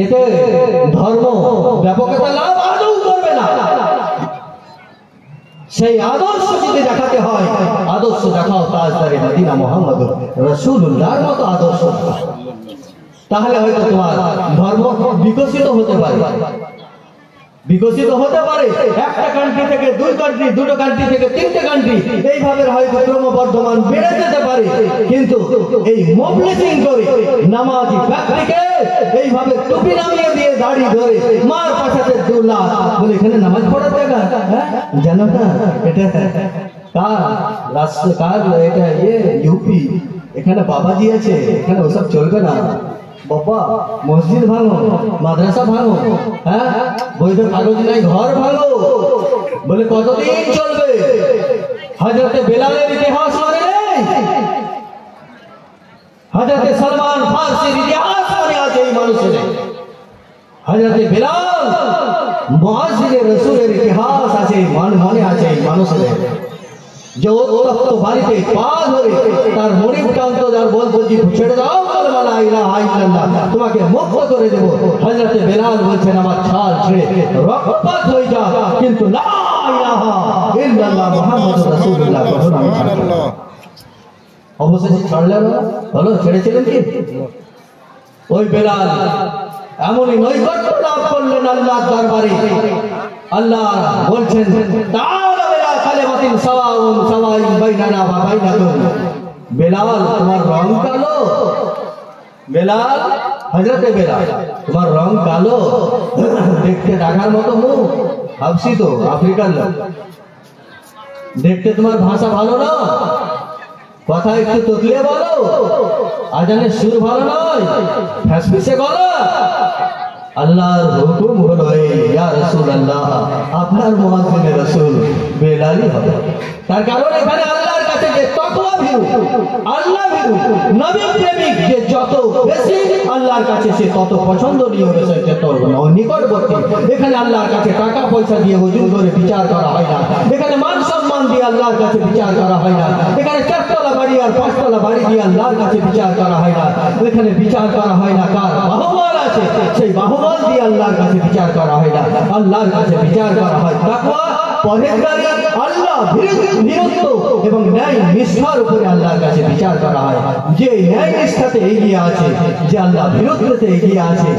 এতে ধর্ম ব্যাপকতা লাভ আদৌ করবে না। সেই আদর্শ যদি দেখাতে হয়, আদর্শ দেখাও তাজদারে মদিনা মুহাম্মদুর রাসূলুল্লাহর মতো আদর্শ, তাহলে হয়তো তোমার ধর্ম বিকশিত হতে পারে। বিকশিত হতে পারে, একটা কান্ট্রি থেকে দুই কান্ট্রি, দুটো কান্ট্রি থেকে তিনটে কান্ট্রি, এইভাবে হয়তো ক্রমবর্ধমান বেড়ে যেতে পারে। কিন্তু এই মোবলিজিং করে নামাজি ব্যক্তিকে এইভাবে টুপি নামিয়ে দিয়ে দাড়ি ধরে মার পাশাতে 2 লাখ বলে এখানে নামাজ পড়ার জায়গা, জানো না এটা কার রাষ্ট্র, কার এটা ইউপি, এখানে বাবাজি আছে, এখানে ওসব চলবে না বাবা। মসজিদ ভাঙো, মাদ্রাসা ভাঙো, বৈধ কাগজ নাই ঘর ভাঙো, বলে কতদিন চলবে? হযরতে বেলালের ইতিহাস মনে নেই? হযরতে সলমান ফারসির ইতিহাস মনে আছে এই মানুষের? হযরতে বেলাল মুআজ্জিনে রাসূলের ইতিহাস আছে মনে আছে এই মানুষের? যে উত্তপ্ত বাড়িতে পা ধরে তার মনিবটা অন্তর্জাল বলছি ছেড়ে দাও কালেমা লা ইলাহা ইল্লাল্লাহ, তোমাকে মুক্ত করে দেব। হযরতে বেলাল বলছেন আমার ছাল ছেড়ে রক্তপাত হয়ে যা, কিন্তু লা ইলাহা ইল্লাল্লাহ মুহাম্মাদুর রাসূলুল্লাহ সুবহানাল্লাহ। অবশেষে ছাড়লেন, হলো ছেড়েছিলেন কি? ওই বেলাল এমনই নৈকট্য লাভ করলেন আল্লাহর দরবারে। আল্লাহ বলছেন বেলাল তোমার রং কালো, বেলাল হযরতে বেলাল তোমার রং কালো, দেখতে ডাকার মতো মুখ, হাবশি তো আফ্রিকার লোক, দেখতে তোমার ভাষা ভালো না, কথা একটু ততলিয়ে বলো, আজানের সুর ভালো নয়, ফ্যাসফিসে গলা। আল্লাহর হুকুম হলো ইয়া রাসূলুল্লাহ আপনার মুআজ্জিনে রাসূল বেলালই হবে। তার কারণ এখানে আল্লাহর কাছে যে তাকওয়া ভীরু, আল্লাহ ভীরু, নবী প্রেমিক যে যত বেশি আল্লাহর কাছে সে তত পছন্দনীয় বিষয়, যত নিকটবর্তী। এখানে আল্লাহর কাছে টাকা পয়সা দিয়ে হুজুর করে বিচার করা হয় না, এখানে মান সম্মান দিয়ে আল্লাহর কাছে বিচার করা হয় না, এখানে 4 তলা বাড়ি আর 5 তলা বাড়ি দিয়ে আল্লাহর কাছে বিচার করা হয় না। এখানে বিচার করা হয় না কার বাহুবল আছে, সেই বাহুবল দিয়ে আল্লাহর কাছে বিচার করা হয় না। আল্লাহর কাছে বিচার করা হয় তাকওয়া, পরহেজগারি, আল্লাহ ভীরত্ব এবং ন্যায় নিষ্ঠার উপরে আল্লাহর কাছে বিচার করা হয়। যে ন্যায় নিষ্ঠাতে এগিয়ে আছে, যে আল্লাহ ভীরত্বতে এগিয়ে আছে,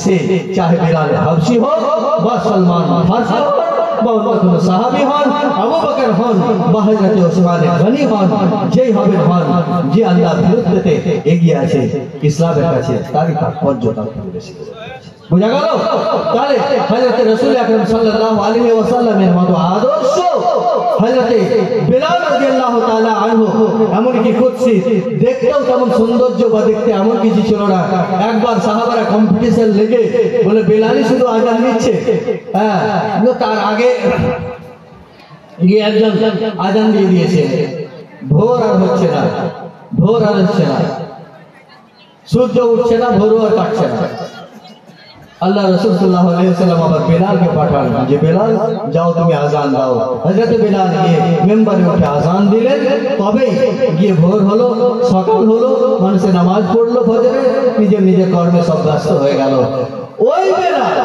সে চাহে বেলাল হাবশি হোক বা সলমান ফারসি হোক বা অন্য কোনো সাহাবী হন, আবু বকর হন বা হযরতে ওসমান গনি হন, যেই হবে হন, যে আল্লাহ ভীরত্বতে এগিয়ে আছে ইসলামের কাছে, তারই তাৎপর্য তার বেশি। বুঝা গেল? তাহলে হযরতে রাসূল আকরাম সাল্লাল্লাহু আলাইহি ওয়াসাল্লামের মতো আদর্শ হযরতে বেলাল রাদিয়াল্লাহু তাআলা আনহু, এমনকি কুদসি দেখতেও তেমন সৌন্দর্য বা দেখতে এমন কিছু ছিল না। একবার সাহাবারা কম্পিটিশন লেগে বলে বেলালই শুধু আজান দিচ্ছে, কিন্তু তার আগে গিয়ে একজন আজান দিয়ে দিয়েছে, ভোর আর হচ্ছে না, ভোর আর হচ্ছে না, সূর্য উঠছে না, ভোর আর কাটছে না। আল্লাহ রাসূল সাল্লাল্লাহু আলাইহি ওয়াসাল্লাম আবার বেলালকে পাঠান যে বেলাল যাও তুমি আজান দাও। হযরত বেলাল গিয়ে মেম্বারে উঠে আজান দিলেন, তবেই গিয়ে ভোর হলো, সকাল হলো, মানুষে নামাজ পড়লো ফজরে, নিজের নিজের কর্মে সব ব্যস্ত হয়ে গেল। ওই বেলাল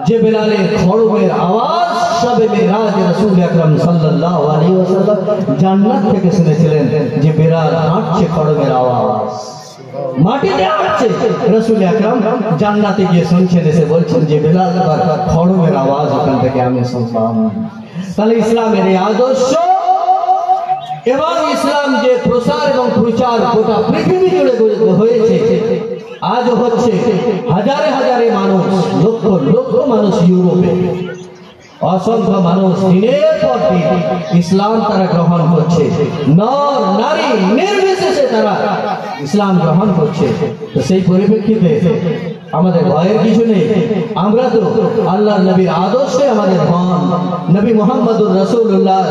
যে বেলালের খড়মের আওয়াজ শবে মেরাজ রাসূল আকরাম সাল্লাল্লাহু আলাইহি ওয়াসাল্লাম জান্নাত থেকে শুনেছিলেন যে বেলাল হাঁটছে খড়মের আওয়াজ, মাটিতে আসছে, রাসূল আকরাম জান্নাতে গিয়ে শুনছেন, এসে বলছেন যে বেলাল খড়মের আওয়াজ ওখান থেকে আমি শুনলাম। তাহলে ইসলামের এই আদর্শ এবং ইসলাম যে প্রসার এবং প্রচার গোটা পৃথিবী জুড়ে হয়েছে, আজ হচ্ছে হাজারে হাজারে মানুষ, লক্ষ লক্ষ মানুষ ইউরোপে, অসংখ্য মানুষ দিনের পর দিন ইসলাম তারা গ্রহণ করছে, নর নারী নির্বিশেষে তারা ইসলাম গ্রহণ করছে। তো সেই পরিপ্রেক্ষিতে আমাদের ভয়ের কিছু নেই। আমরা তো আল্লাহ নবীর আদর্শে আমাদের মন, নবী মুহাম্মদুর রাসূলুল্লাহ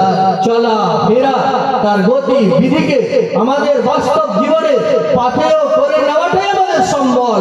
চলা ফেরা, তার গতি বিধিকে আমাদের বাস্তব জীবনে পাথেয় করে নেওয়াটাই আমাদের সম্বল।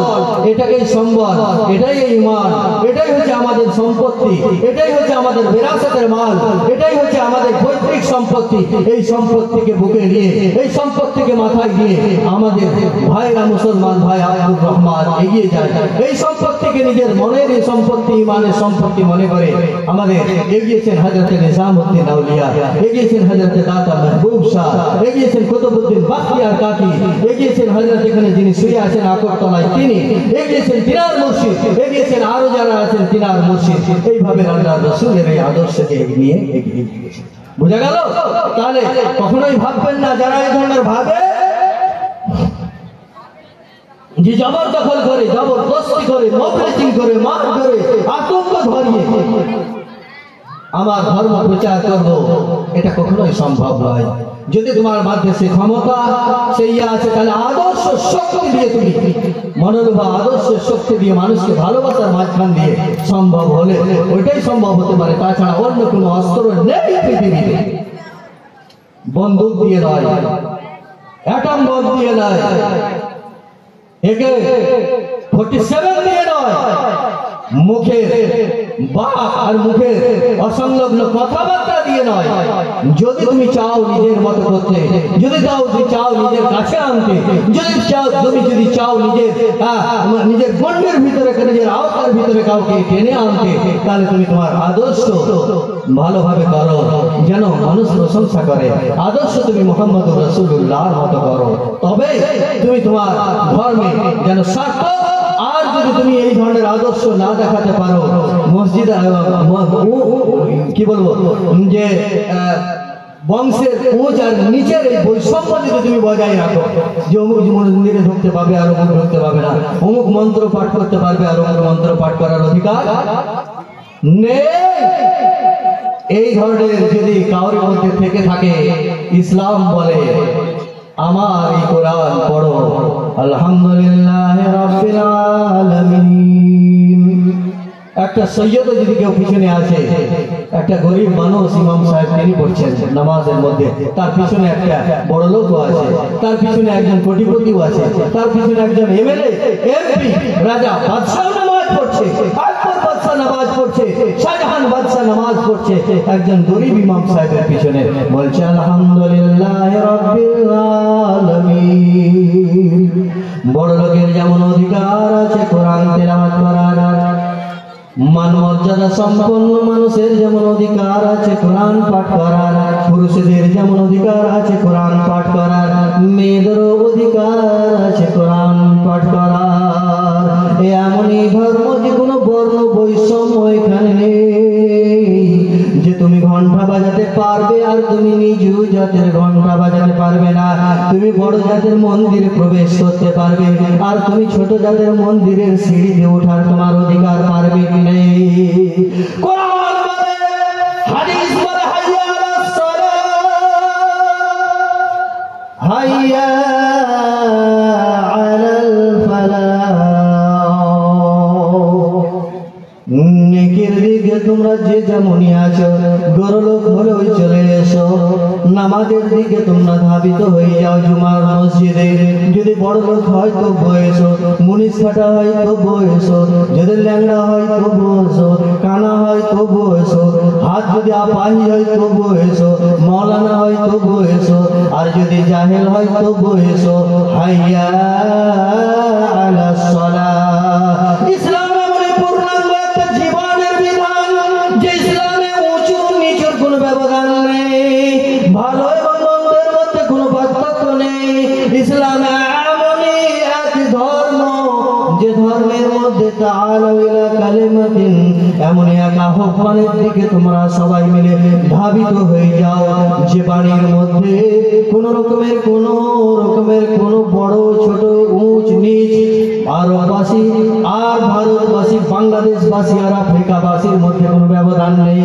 এটাকেই সম্বল, এটাই ঈমান, এটাই হচ্ছে আমাদের সম্পত্তি, এটাই হচ্ছে আমাদের বিরাসতের মাল, এটাই হচ্ছে আমাদের পৈতৃক সম্পত্তি। এই সম্পত্তিকে বুকে নিয়ে, এই সম্পত্তিকে মাথায় নিয়ে আমাদের ভাইরা মুসলমান ভাই আব্দুর রহমান এগিয়ে যায়। এই সম্পত্তিকে নিজের মনের এই সম্পত্তি, ইমানের সম্পত্তি মনে করে আমাদের এগিয়েছেন হযরতে নিজামউদ্দিন আউলিয়া, এগিয়েছেন হযরতে দাতা মাহবুব শাহ, এগিয়েছেন কুতুবউদ্দিন বাখতিয়ার কাকি, এগিয়েছেন হযরত এখানে যিনি শুয়ে আছেন আকরতলায়, তিনি এগিয়েছেন তিনার মুর্শিদ, এগিয়েছেন আরো যারা আছেন তিনার মুর্শিদ। এইভাবে আল্লাহর রাসূলের এই আদর্শকে এগিয়ে গিয়েছেন। বুঝা গেল? তাহলে কখনোই ভাববেন না যারা এই ধরনের ভাবে যে জবরদখল করে, জবরদস্তি করে, মবলিচিং করে, মার করে, আতঙ্ক ধরিয়ে আমার ধর্ম প্রচার করব, এটা কখনোই সম্ভব নয়। যদি তোমার মধ্যে সে ক্ষমতা সেই আছে, তাহলে আদর্শ শক্তি দিয়ে তুমি মনোরূপা আদর্শ শক্তি দিয়ে মানুষকে ভালোবাসার মাঝখান দিয়ে সম্ভব হলে ওইটাই সম্ভব হতে পারে। তাছাড়া অন্য কোনো অস্ত্র নেই পৃথিবীতে। বন্দুক দিয়ে নয়, অ্যাটম বম দিয়ে নয়, একে 47 দিয়ে নয়, মুখের বাক আর মুখের অসংলগ্ন কথাবার্তা দিয়ে নয়। যদি তুমি চাও নিজের মতো করতে, যদি চাও নিজের কাছে আনতে, যদি চাও নিজের গণ্ডের ভিতরে, নিজের আওতার ভিতরে কাউকে টেনে আনতে, তাহলে তুমি তোমার আদর্শ ভালোভাবে করো, যেন মানুষ প্রশংসা করে। আদর্শ তুমি মুহাম্মদুর রাসূলুল্লাহর মতো করো, তবে তুমি তোমার ধর্মে যেন সার্থক। আর যদি তুমি এই ধরনের আদর্শ না দেখাতে পারো, মসজিদ কি বলবো যে বংশের উঁচ আর নিচের এই বৈষম্য যদি তুমি বজায় রাখো, যে অমুক মন্দিরে ঢুকতে পারবে আর অমুক ঢুকতে পারবে না, অমুক মন্ত্র পাঠ করতে পারবে আর অমুক মন্ত্র পাঠ করার অধিকার নেই, এই ধরনের যদি কারোর মধ্যে থেকে থাকে, ইসলাম বলে আমার এই কোরআন পড়ো, আলহামদুলিল্লাহ রাব্বিল আলামিন। একটা সৈয়দ যদি কেউ পিছনে আছে, একটা গরিব মানুষ ইমাম সাহেব তিনি পড়ছেন নামাজের মধ্যে, তার পিছনে একটা বড় লোকও আছে, তার পিছনে একজন কোটিপতিও আছে, তার পিছনে একজন এমএলএ, এমপি, রাজা, বাদশাহ নামাজ পড়ছে, আকবর বাদশাহ নামাজ পড়ছে, শাহজাহান বাদশাহ নামাজ পড়ছে, একজন গরিব ইমাম সাহেবের পিছনে বলছে আলহামদুলিল্লাহ রাব্বিল আলামিন। বড় লোকের যেমন অধিকার আছে কোরআন তেলাওয়াত করার, মান মর্যাদা সম্পন্ন মানুষের যেমন অধিকার আছে কোরআন পাঠ করার, পুরুষদের যেমন অধিকার আছে কোরআন পাঠ করার, মেয়েদেরও অধিকার আছে কোরআন পাঠ করার। এমনই ধর্ম যে কোনো বর্ণ বৈষম্য এখানে নেই, যে তুমি ঘন্টা বাজাতে পারবে আর তুমি নিজ জাতের ঘন্টা বাজাতে পারবে না, তুমি বড় জাতের মন্দিরে প্রবেশ করতে পারবে আর তুমি ছোট জাতের মন্দিরের সিঁড়িতে ওঠার তোমার অধিকার পারবে কি নেই। কোরআন বলে, হাদিস বলে, হাইয়া আলাস সালাহ, হাইয়া আলাল ফালাহ। নেকির দিকে তোমরা যে যেমনই আছো, গরলোক হলেও চলে এসো, নামাজের দিকে তোমরা ধাবিত হয়ে যাও জুমার মসজিদে। যদি বড় লোক হয় তো বয়েছো, মুনিশ ফাটা হয় তো বয়েছো, যদি ল্যাংড়া হয় তো বয়েছো, কানা হয় তো বয়েছো, হাত যদি আপাহি হয় তো বয়েছো, মৌলানা হয় তো বয়েছো, আর যদি জাহেল হয় তো বয়েছো। হাইয়া আলাস সালাহ। ইসলাম এমনই পূর্ণাঙ্গ একটা জীবনের বিধান যে ইসলামে উঁচু নিচুর কোনো ব্যবধান নেই, ভালো এবং মন্দের মধ্যে কোনো পার্থক্য নেই। ইসলামে এমনই এক ধর্ম যে ধর্মের মধ্যে তাআলাউ ইলা কালিমাতিন, এমনই এক আহ্বানের দিকে তোমরা সবাই মিলে ধাবিত হয়ে যাও, যে বাণীর মধ্যে কোন রকমের কোনো বড় ছোট উঁচ নিচ, আরববাসী আর ভারতবাসী, বাংলাদেশবাসী আর আফ্রিকাবাসীর মধ্যে কোনো ব্যবধান নেই।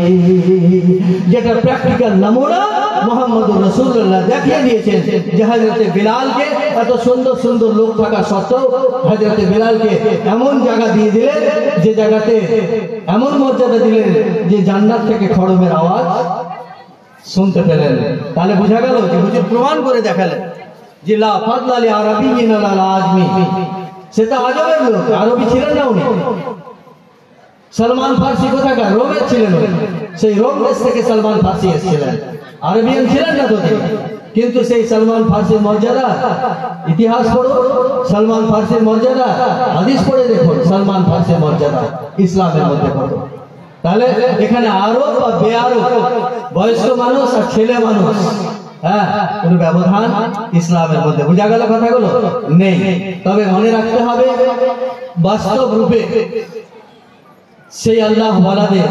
যেটা প্র্যাকটিক্যাল নমুনা মুহাম্মদুর রাসূলুল্লাহ দেখিয়ে দিয়েছেন, যে হযরতে বিলালকে এত সুন্দর সুন্দর লোক থাকা সত্ত্বেও হযরতে বিলালকে এমন জায়গা দিয়ে দিলেন, যে জায়গাতে এমন মর্যাদা দিলেন যে জান্নাত থেকে খড়মের আওয়াজ শুনতে পেলেন। তাহলে বোঝা গেল যে হুজুর প্রমাণ করে দেখালেন যে লা ফাদলা লি আরাবিয়্যিন আলা আজমি। সেটা আজমের লোক, আরবি ছিলেন না উনি। সলমান ফার্সি কোথাকার? রোমের ছিলেন। সেই রোম দেশ থেকে সলমান ফার্সি এসেছিলেন, আরবিয়ান ছিলেন না তো। কিন্তু সেই সলমান ফার্সির মর্যাদা, ইতিহাস পড়ো সলমান ফার্সির মর্যাদা, হাদিস পড়ে দেখুন সলমান ফার্সির মর্যাদা ইসলামের মধ্যে পড়ো। তাহলে এখানে আরব বা বেআরব, বয়স্ক মানুষ আর ছেলে মানুষ হ্যাঁ, কোনো ব্যবধান ইসলামের মধ্যে। বোঝা গেল কথাগুলো? নেই। তবে মনে রাখতে হবে বাস্তব রূপে সেই আল্লাহ ওয়ালাদের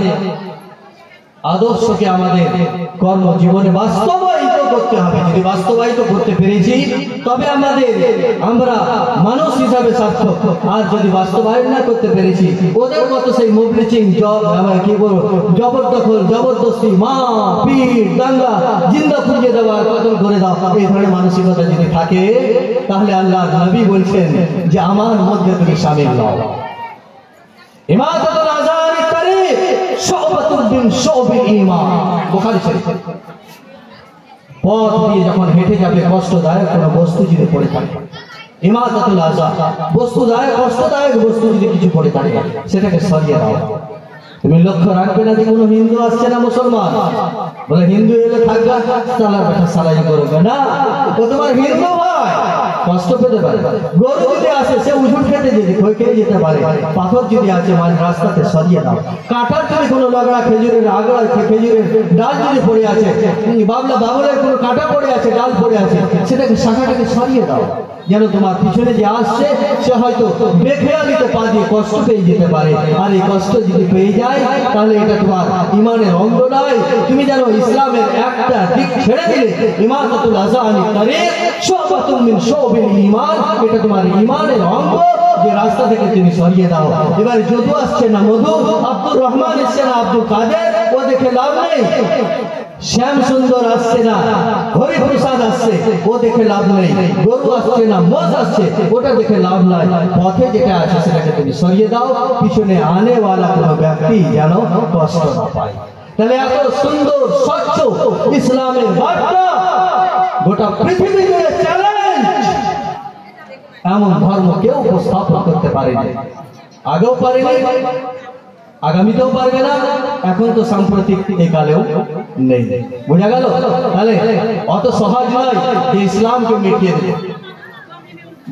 আদর্শকে আমাদের কর্মজীবনে বাস্তবায়িত করতে হবে। যদি বাস্তবায়িত করতে পেরেছি তবে আমরা মানুষ হিসাবে সার্থক। আর যদি বাস্তবায়ন না করতে পেরেছি, ওদের মতো সেই মোবলিচিং কি বলবো, জবরদখল, জবরদস্তি, মা পিট, দাঙ্গা, জিন্দা পুড়িয়ে দেওয়া, কতল করে দাও, এই ধরনের মানসিকতা যদি থাকে তাহলে আল্লাহ নবী বলছেন যে আমার মধ্যে তুমি শামিল হও। ইমাদাতুল আযানি তারিক শুবাতুন মিন শুবিল ঈমান, বুখারী শরীফ। পথ দিয়ে যখন হেঁটে যাবে কষ্টদায়ক কোনো বস্তু যদি পড়ে থাকে, ইমাদাতুল আযান, বস্তুদায়ক কষ্টদায়ক বস্তু যদি কিছু পড়ে থাকে সেটাকে সরিয়ে দাও। তুমি লক্ষ্য রাখবে না যে কোনো হিন্দু আসছে না মুসলমান, বলে হিন্দু এলে থাকবে সালার বেটা সালাই করবে না, ও তোমার হিন্দু ভাই, কষ্ট পেতে পারে। গরু যদি আসে সে উজুর খেতে যেতে পারে, পাথর যদি আছে মাঝ রাস্তাতে সরিয়ে দাও। কাঁটার যদি কোনো লগড়া খেজুরের আগড়া খেজুরের ডাল যদি পড়ে আছে, বাবুলের কোনো কাঁটা পড়ে আছে, ডাল পড়ে আছে, সেটাকে শাখাটাকে সরিয়ে দাও। যেন তোমার পিছনে যে আসছে সে হয়তো বেখেয়ালিতে পা দিয়ে কষ্ট পেয়ে যেতে পারে, আর এই কষ্ট যদি পেয়ে যায় তাহলে এটা তোমার ইমানের অঙ্গ নয়। তুমি যেন ইসলামের একটা দিক ছেড়ে দিলে, ইমাদাতুল আযানি তারিক শুবাতুন মিন শুবিল ঈমান, এটা তোমার ইমানের অঙ্গ, যে রাস্তা থেকে তুমি সরিয়ে দাও। এবারে যদু আসছে না মধু, আব্দুর রহমান আসছে না আব্দুল কাদের, ও দেখে লাভ নেই। শ্যাম সুন্দর আসছে না, হরিপ্রসাদ আসছে, ও দেখে লাভ নেই। গরু আসছে না, মোষ আসছে, ওটা দেখে লাভ নাই। পথে যেটা আছে সেটাকে তুমি সরিয়ে দাও, পিছনে আনেওয়ালা কোনো ব্যক্তি যেন কষ্ট না পায়। তাহলে এত সুন্দর স্বচ্ছ ইসলামের বার্তা গোটা পৃথিবী জুড়ে চ্যালেঞ্জ, এমন ধর্ম কেউ উপস্থাপন করতে পারেনি, আগেও পারেনি, আগামীতেও পারবে না, এখন তো সাম্প্রতিক এই কালেও নেই। বোঝা গেল? তাহলে অত সহজ নয় যে ইসলামকে মিটিয়ে দেব।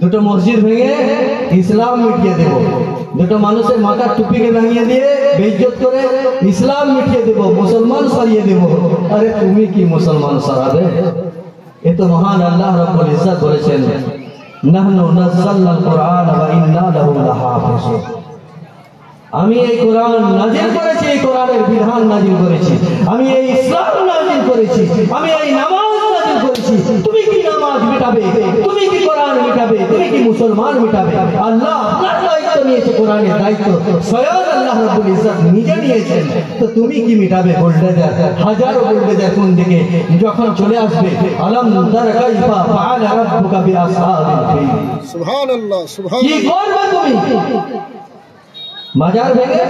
দুটো মসজিদ ভেঙে ইসলাম মিটিয়ে দেব, দুটো মানুষের মাথার টুপিকে ভাঙিয়ে দিয়ে বেইজ্জত করে ইসলাম মিটিয়ে দেব, মুসলমান সরিয়ে দেব। আরে তুমি কি মুসলমান সরাবে? এ তো মহান আল্লাহ রাব্বুল ইজ্জত বলেছেন, নাহনু নাযালনাল কুরআন ওয়া ইন্না লাহু লাহাফিজুন। আমি এই কোরআন নাজিল করেছি, এই কোরআনের বিধান নাজিল করেছি, আমি এই ইসলাম নাজিল করেছি, আমি এই নামাজ নাজিল করেছি। তুমি কি নামাজ মিটাবে? তুমি কি কোরআন মিটাবে? তুমি কি মুসলমান মিটাবে? আল্লাহ আপনার দায়িত্ব নিয়েছে, কোরআনের দায়িত্ব স্বয়ং আল্লাহ রাব্বুল ইজ্জত নিজে নিয়েছেন। তো তুমি কি মিটাবে? বুলডোজার, হাজারো বুলডোজার কোন দিকে যখন চলে আসবে, আলাম তারা কাইফা ফাআলা রাব্বুকা বিআসহাবিল ফিল, সুবহানাল্লাহ, সুবহানাল্লাহ, কি করবে তুমি? মাজার ভেঙে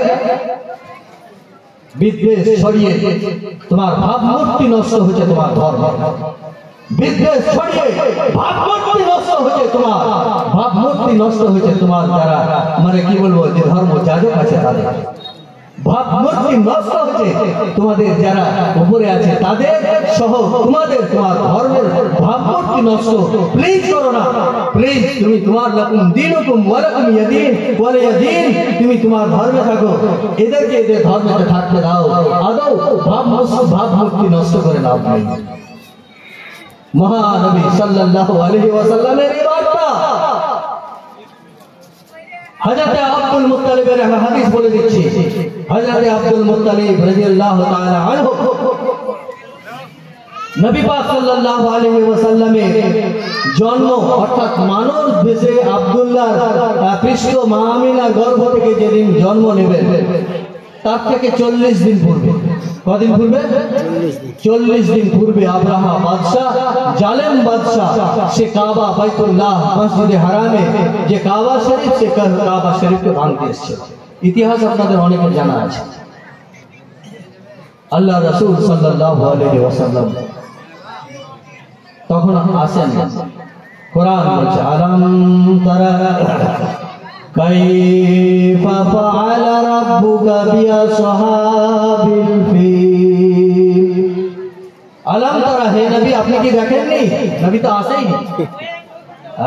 বিদ্বেষ ছড়িয়ে তোমার ভাবমূর্তি নষ্ট হচ্ছে, তোমার ধর্ম বিদ্বেষ ছড়িয়ে ভাবমূর্তি নষ্ট হচ্ছে, তোমার ভাবমূর্তি নষ্ট হচ্ছে, তোমার যারা মানে কি বলবো যে ধর্ম যাজক আছে তাদের ভাবমূর্তি নষ্ট হচ্ছে, তোমাদের যারা উপরে আছে তাদের সহ তোমার ধর্মের ভাবমূর্তি নষ্ট। প্লিজ করো না, প্লিজ। তুমি তোমার লাকুম দীনুকুম ওয়া লাকুম ওয়ালিয়া দীন, তুমি তোমার ধর্মে থাকো, এদেরকে এদের ধর্মেতে থাকতে দাও। আদৌ ভাবমূর্তি নষ্ট করে লাভ নেই। মহানবী সাল্লাল্লাহু আলাইহি ওয়াসাল্লামের এই বার্তা হযরত আব্দুল মুত্তালিবের হাদিস বলে দিচ্ছি। হযরত আব্দুল মুত্তালিব রাদিয়াল্লাহু তাআলা আনহু নবী পাক সাল্লাল্লাহু আলাইহি ওয়াসাল্লামের জন্ম অর্থাৎ মানব দেশে আব্দুল্লাহ পৃষ্ঠ মা আমিনার গর্ভ থেকে যেদিন জন্ম নেবেন তার থেকে 40 দিন পূর্বে, কদিন পূর্বে? 40 দিন পূর্বে আব্রাহা বাদশাহ, জালেম বাদশাহ, সে কাবা বাইতুল্লাহ মসজিদে হারামে যে কাবা শরীফ, সে কাবা শরীফকে ভাঙতে এসেছে। ইতিহাস আপনাদের অনেকের জানা আছে। আল্লাহ রাসূল সাল্লাল্লাহু আলাইহি ওয়াসাল্লাম তখন আসেন, কোরআন বলছে আলাম তারা কাইফা ফাআলা রাব্বুকা বিআসহাবিল ফিল। আলাম তারা, হে নবী আপনি কি দেখেননি? নবী তো আসেইনি।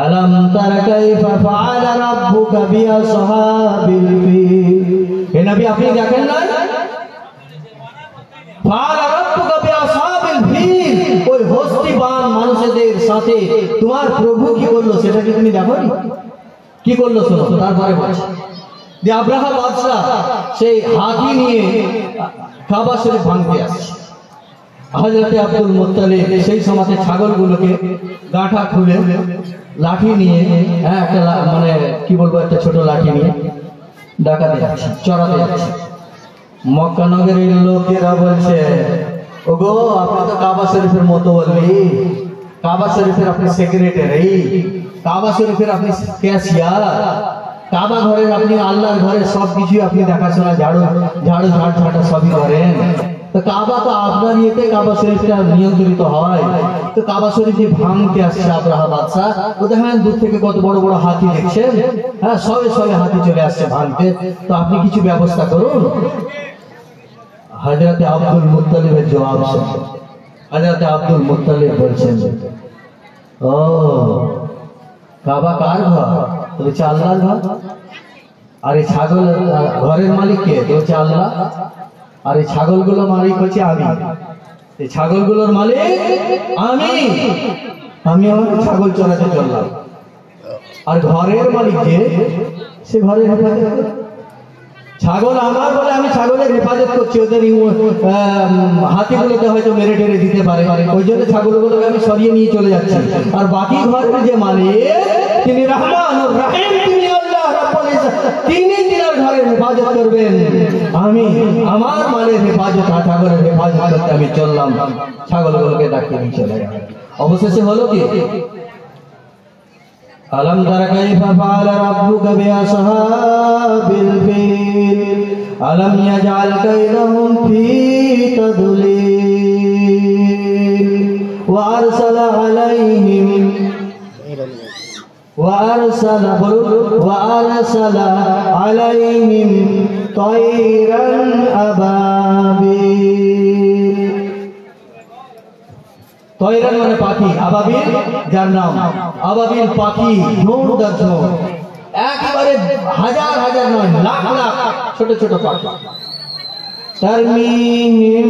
আলাম তারা কাইফা ফাআলা রাব্বুকা বিআসহাবিল ফিল, হে নবী আপনি দেখেন না? ফাআলা রাব্বুকা বিআসহাবিল ফিল, ওই হস্তিবান সাথে তোমার প্রভু কি করলো সেটা কি তুমি দেখো কি করলো শোনো। তারপরে বলছে যে আব্রাহা বাদশাহ সেই হাতি নিয়ে কাবা শরীফ ভাঙতে আসছে। হযরতে আব্দুল মুত্তালিব সেই সময় ছাগলগুলোকে গাঁঠা খুলে লাঠি নিয়ে একটা মানে কি বলবো একটা ছোট লাঠি নিয়ে ডাকাতে যাচ্ছে, চড়াতে যাচ্ছে। মক্কা নগরের লোকেরা বলছে ওগো আপনি তো কাবা শরীফের মতো বললি, কাবা শরীফের আপনি সেক্রেটারি, কাবা শরীফের আপনি ক্যাশিয়ার, কাবা ঘরের আপনি আল্লাহর ঘরের সব কিছু আপনি দেখাশোনা ঝাড়ু ঝাঁটা সবই করেন। তো কাবা তো আপনার ইয়েতে কাবা শরীফটা নিয়ন্ত্রিত হয়। তো কাবা শরীফ ভাঙতে আসছে আব্রাহা বাদশাহ, ও দেখেন দূর থেকে কত বড় বড় হাতি দেখছেন, হ্যাঁ সবে সবে হাতি চলে আসছে ভাঙতে, তো আপনি কিছু ব্যবস্থা করুন। হযরতে আব্দুল মুত্তালিবের জবাব শুনুন। হযরতে আব্দুল মুত্তালিব বলছেন ও কাবা কার ঘর? বলছে আল্লাহর ঘর। আর এই ছাগল ঘরের মালিক কে? বলছে আল্লাহ। আর এই ছাগলগুলো মালিক হচ্ছে আমি, এই ছাগলগুলোর মালিক আমি আমার ছাগল চড়াতে চললাম। আর ঘরের মালিক কে? সে ঘরের হেফাজত করে। ছাগল আমার বলে আমি ছাগলের হেফাজত করছি, ওদের হাতিগুলোকে হয়তো মেরে টেরে দিতে পারে, ওই জন্য ছাগলগুলোকে আমি সরিয়ে নিয়ে চলে যাচ্ছি। আর বাকি ঘরের যে মালিক তিনি রহমানুর রহিম, তিনি আল্লাহ রাব্বুল ইজ্জত, তিনি তিনার ঘরের হেফাজত করবেন। আমি আমার মালের হেফাজত ছাগলের হেফাজত করতে আমি চললাম, ছাগলগুলোকে ডাকিয়ে নিয়ে চলে গেলাম। অবশেষে হলো কি আলম তারা কাইফা ফাআলা রাব্বুকা বিআসহাবিল ফিল আলম ইয়াজআল কাইদাহুম ফি তাদলিল ওয়া আরসালা আলাইহিম তায়রান আবাবিল। তয়রান মানে পাখি, আবাবিল যার নাম, আবাবিল পাখি, ঝোড়দার ঝোড়, একেবারে হাজার হাজার নয় লাখ লাখ ছোট ছোট পাখি। তারমিহিম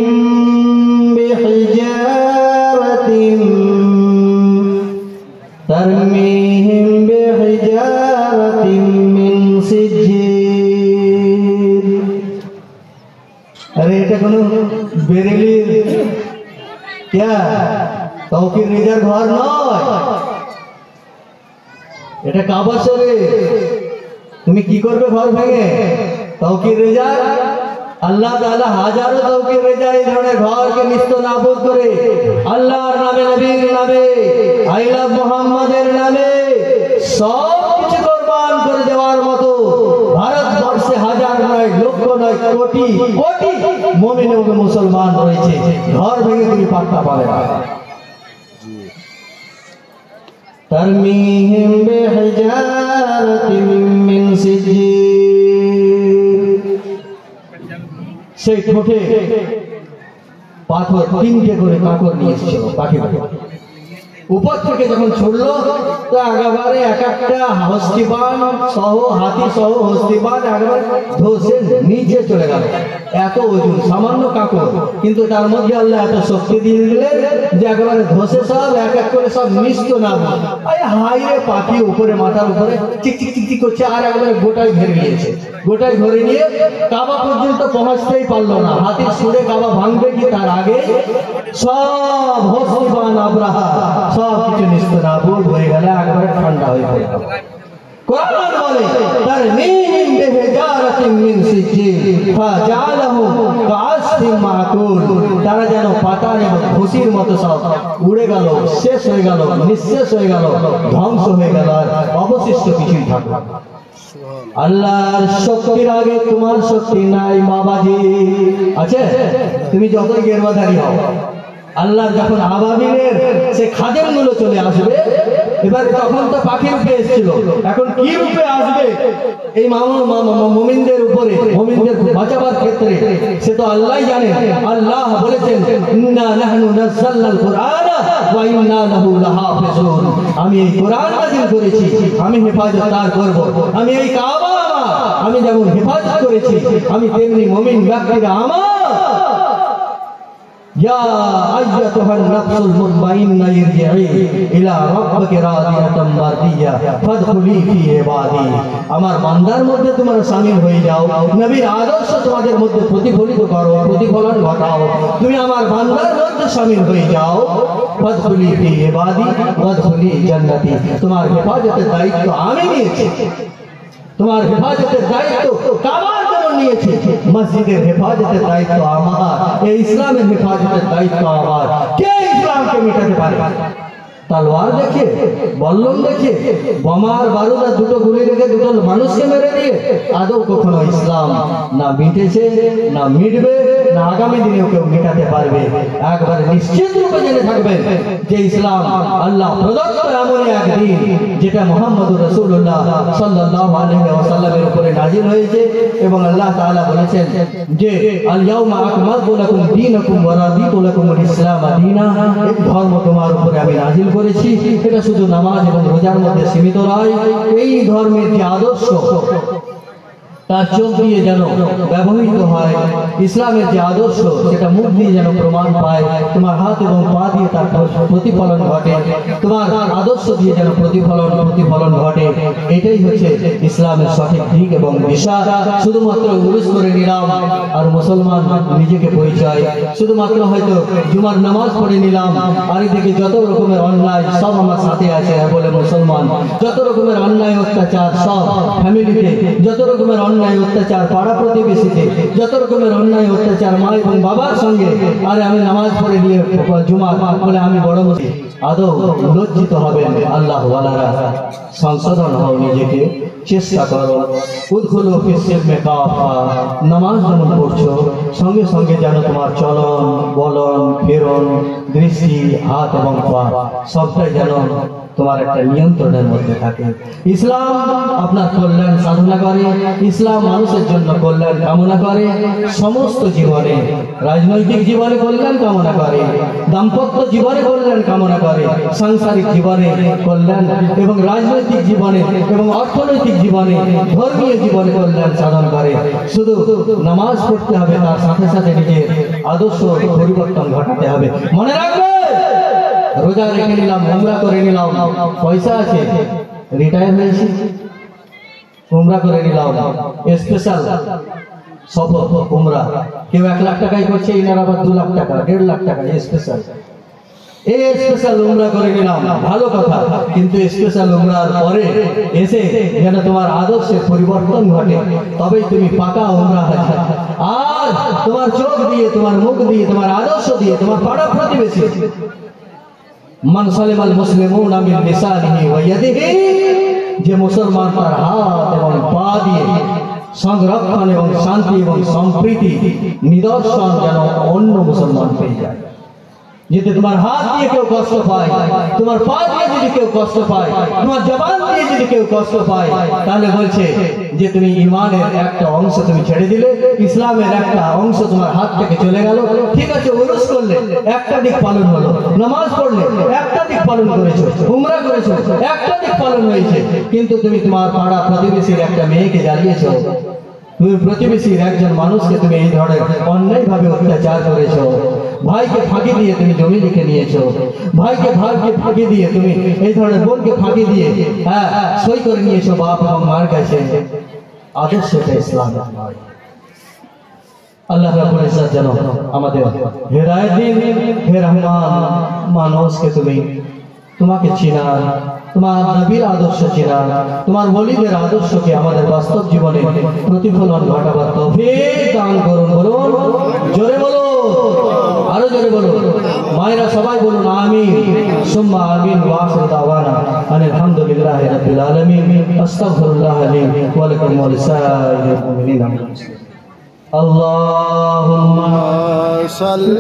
বিহিজারাতিন মিন সিজিল। আরে এটা কোনো বেরেলি क्या तौकीर রেজার ঘর নয়, এটা কাবা শরীফ। তুমি কি করবে ঘর ভেঙে? তৌকির রেজা, আল্লাহ তাআলা হাজারো তৌকির রেজা এই ধরনের ঘরকে নিস্তানাবুদ করে আল্লাহর নামে, নবীর নামে, আই লাভ মুহাম্মাদের নামে সব কিছু কুরবান করে দেওয়ার মতো ভারতবর্ষে হাজার নয় লক্ষ নয় কোটি কোটি মুমিন ও মুসলমান রয়েছে। ঘর ভেঙে তুমি পাত্তা পাবে না। তারমিহিম বিহিজারাতিন মিন সিজিল, সেই ঠোঁটে পাথর তিনটে করে কাঁকর নিয়ে এসেছিল পাখি। উপর থেকে যখন ছুড়লো তো একেবারে এক একটা হস্তিবান সহ হাতি সহ হস্তিবান একেবারে ধসে নিচে চলে গেল। এত ওজন, সামান্য কাঁকর, কিন্তু তার মধ্যে আল্লাহ এত শক্তি দিয়ে দিলেন যে একেবারে ধসে সব এক এক করে সব নিস্ত না হাই রে পাখি উপরে মাথার উপরে চিক চিক চিক চিক করছে, আর একবারে গোটাই ধরে নিয়েছে। গোটাই ধরে নিয়ে কাবা পর্যন্ত পৌঁছতেই পারলো না। হাতির সুরে কাবা ভাঙবে কি তার আগে সব হস্তিবান আব্রাহা সব কিছু নিস্তানাবুদ হয়ে গেল, একবারে ঠান্ডা হয়ে পড়ল। কোরআন বলে তারমিহিম বিহিজারাতিন মিন সিজিল ফাজালাহুম কাআসফিন মাকুল, তারা যেন পাতার এবং খুশির মতো সব উড়ে গেল, শেষ হয়ে গেল, নিঃশেষ হয়ে গেল, ধ্বংস হয়ে গেল, আর অবশিষ্ট কিছুই থাকলো না। আল্লাহর শক্তির আগে তোমার শক্তি নাই বাবাজি। আছে তুমি যতই গেরবাদারি হও, আল্লাহ যখন আবাবিলের সে খাদেমগুলো চলে আসবে, এবার তখন তো পাখি রূপে এসেছিল, এখন কি রূপে আসবে এই মুমিনদের উপরে, মুমিনদের বাঁচাবার ক্ষেত্রে সে তো আল্লাহই জানেন। আল্লাহ বলেছেন ইন্না নাহনু নাযালনাল কুরআনা ওয়া ইন্না লাহু লাহাফিজুন, আমি এই কোরআন নাযিল করেছি, আমি হেফাজত তার করব। আমি এই কাবা আমি যেমন হেফাজত করেছি, আমি তেমনি মুমিন ব্যক্তিরা আমার या अय्यतुहन नफ्सुल मुतमइन्ना इरजिई इला रब्बिकी रादियाताम मर्दिया फदखुली फी इबादी। আমার বান্দার মধ্যে তোমরা শামিল হয়ে যাও, নবীর আদর্শ তোমাদের মধ্যে প্রতিফলিত করো, প্রতিফলন ঘটাও। তুমি আমার বান্দার মধ্যে শামিল হয়ে যাও। ফদখুলি ফি ইবাদি ওয়াদখুলি জান্নাতি। তোমার হেফাজতের দায়িত্ব আমি নিয়েছি, তোমার হেফাজতের দায়িত্ব কাবার যেমন নিয়েছি, মসজিদের হেফাজতের দায়িত্ব আমার, এই ইসলামের হেফাজতের দায়িত্ব আমার। কে ইসলামকে মিটাতে পারে? तलवार देखिए, बल्लम देखिए, बमार बारूदा दुटो गुली रेखे दुटो मानुषके मेरे दिए आदौ कखनो इस्लाम ना मिटेছে ना मिटবে ना आगामी दिनेও কেউ মেটাতে পারবে। একবার নিশ্চিত রূপে জেনে থাকবেন যে ইসলাম আল্লাহ প্রদত্ত এমন এক দিন যেটা মুহাম্মদুর রাসূলুল্লাহ সাল্লাল্লাহু আলাইহি ওয়াসাল্লামের উপরে নাজিল হয়েছে এবং আল্লাহ তাআলা বলেছেন যে আল ইয়াউমা আকমালতু লাকুম দীনাকুম ওয়া রাদিতু লাকুমুল ইসলাম দীনা। এই ধর্ম তোমার উপরে আমি নাজিল করেছি। এটা শুধু নামাজ এবং রোজার মধ্যে সীমিত নয়। এই ধর্মের যে আদর্শ তার চোখ দিয়ে যেন ব্যবহৃত হয়, ইসলামের যে আদর্শ সেটা মুখ দিয়ে যেন প্রমাণ পায়, তোমার হাত এবং পা দিয়ে তার প্রতিফলন ঘটে, তোমার আদর্শ দিয়ে যেন প্রতিফলন ঘটে। এটাই হচ্ছে ইসলামের সঠিক দিক এবং দিশা। শুধুমাত্র উরুস করে নিলাম আর মুসলমান নিজেকে পরিচয়, শুধুমাত্র হয়তো জুমার নামাজ পড়ে নিলাম আর এদিকে যত রকমের অন্যায় সব আমার সাথে আছে বলে মুসলমান, যত রকমের অন্যায় অত্যাচার সব ফ্যামিলিতে, যত রকমের অন্যায় অত্যাচার পাড়া প্রতিবেশীতে, যত রকমের অন্যায় অত্যাচার মা এবং বাবার সঙ্গে, আরে আমি নামাজ পড়ে নিয়ে জুমা বলে আমি বড় মুসলিম। আদৌ লজ্জিত হবেন আল্লাহ ওয়ালারা। সংশোধন হও নিজেকে, চেষ্টা করো। উদখুলু ফিস-সিলমি কাফা। নামাজ যেমন পড়ছো সঙ্গে সঙ্গে যেন তোমার চলন বলন ফেরন দৃষ্টি হাত এবং পা সবটাই যেন তোমার একটা নিয়ন্ত্রণের মধ্যে থাকে। ইসলাম আপনার কল্যাণ সাধনা করে, ইসলাম মানুষের জন্য কল্যাণ কামনা করে, সমস্ত জীবনে রাজনৈতিক জীবনে কল্যাণ কামনা করে, দাম্পত্য জীবনে কল্যাণ কামনা করে, সাংসারিক জীবনে কল্যাণ এবং রাজনৈতিক জীবনে এবং অর্থনৈতিক জীবনে ধর্মীয় জীবনে কল্যাণ সাধন করে। শুধু নামাজ পড়তে হবে, তার সাথে সাথে নিজের আদর্শ পরিবর্তন ঘটাতে হবে। মনে রাখবে, রোজা রেখে নিলাম, উমরা করে নিলাম, পয়সা আছে, রিটায়ার হয়েছি, উমরা করে নিলাম, স্পেশাল সফর উমরা, কেউ 1 লাখ টাকায় করছে, ইনার আবার 2 লাখ টাকা 1.5 লাখ টাকা স্পেশাল। এই স্পেশাল উমরা করে নিলাম, ভালো কথা, কিন্তু স্পেশাল উমরার পরে এসে যেন তোমার আদর্শের পরিবর্তন ঘটে, তবেই তুমি পাকা উমরা হাজি। আর তোমার চোখ দিয়ে, তোমার মুখ দিয়ে, তোমার আদর্শ দিয়ে, তোমার পাড়া প্রতিবেশী মান সালিমাল মুসলিমুনা মিন লিসানিহি ওয়া ইয়াদিহি, যে মুসলমান তার হাত এবং পা দিয়ে সংরক্ষণ এবং শান্তি এবং সম্প্রীতি নিদর্শন যেন অন্য মুসলমান পেয়ে যায়। যদি তোমার হাত দিয়ে কেউ কষ্ট পায়, তোমার পা দিয়ে যদি কেউ কষ্ট পায়, তোমার জবান দিয়ে যদি কেউ কষ্ট পায়, তাহলে বলছে যে তুমি ইমানের একটা অংশ তুমি ছেড়ে দিলে, ইসলামের একটা অংশ তোমার হাত থেকে চলে গেল। ঠিক আছে, উরুস করলে একটা দিক পালন হলো, নামাজ পড়লে একটা দিক পালন করেছো, উমরা করেছো একটা দিক পালন হয়েছে, কিন্তু তুমি তোমার পাড়া প্রতিবেশীর একটা মেয়েকে জ্বালিয়েছো, তুমি প্রতিবেশীর একজন মানুষকে তুমি এই ধরনের অন্যায়ভাবে অত্যাচার করেছো, ভাইকে ফাঁকি দিয়ে তুমি জমি লিখে নিয়েছো, ভাইকে ফাঁকি দিয়ে তুমি এই ধরনের বোনকে ফাঁকি দিয়ে সই করে নিয়েছো বাপ এবং মার কাছে। আদর্শটা ইসলামের নয়। আল্লাহ রাব্বুল ইজ্জত যেন আমাদের হেদায়েত দিন। হে রহমান, মানুষকে তুমি তোমাকে চিনা, তোমার নবীর আদর্শ চিনা, তোমার ওলিদের আদর্শকে আমাদের বাস্তব জীবনে প্রতিফলন ঘটাবার তৌফিক দান করুন। বলুন, জোরে বলুন, আরো জোরে বলুন। মায়েরা সবাই বলুন আমিন, সুম্মা আমিন। ওয়া আখিরু দাওয়ানা আলহামদুলিল্লাহি রাব্বিল আলামিন। আস্তাগফিরুল্লাহ লি ওয়া লাকুম ওয়া লিসাইরিল মুমিনিনা। আল্লাহুম্মা সাল্লি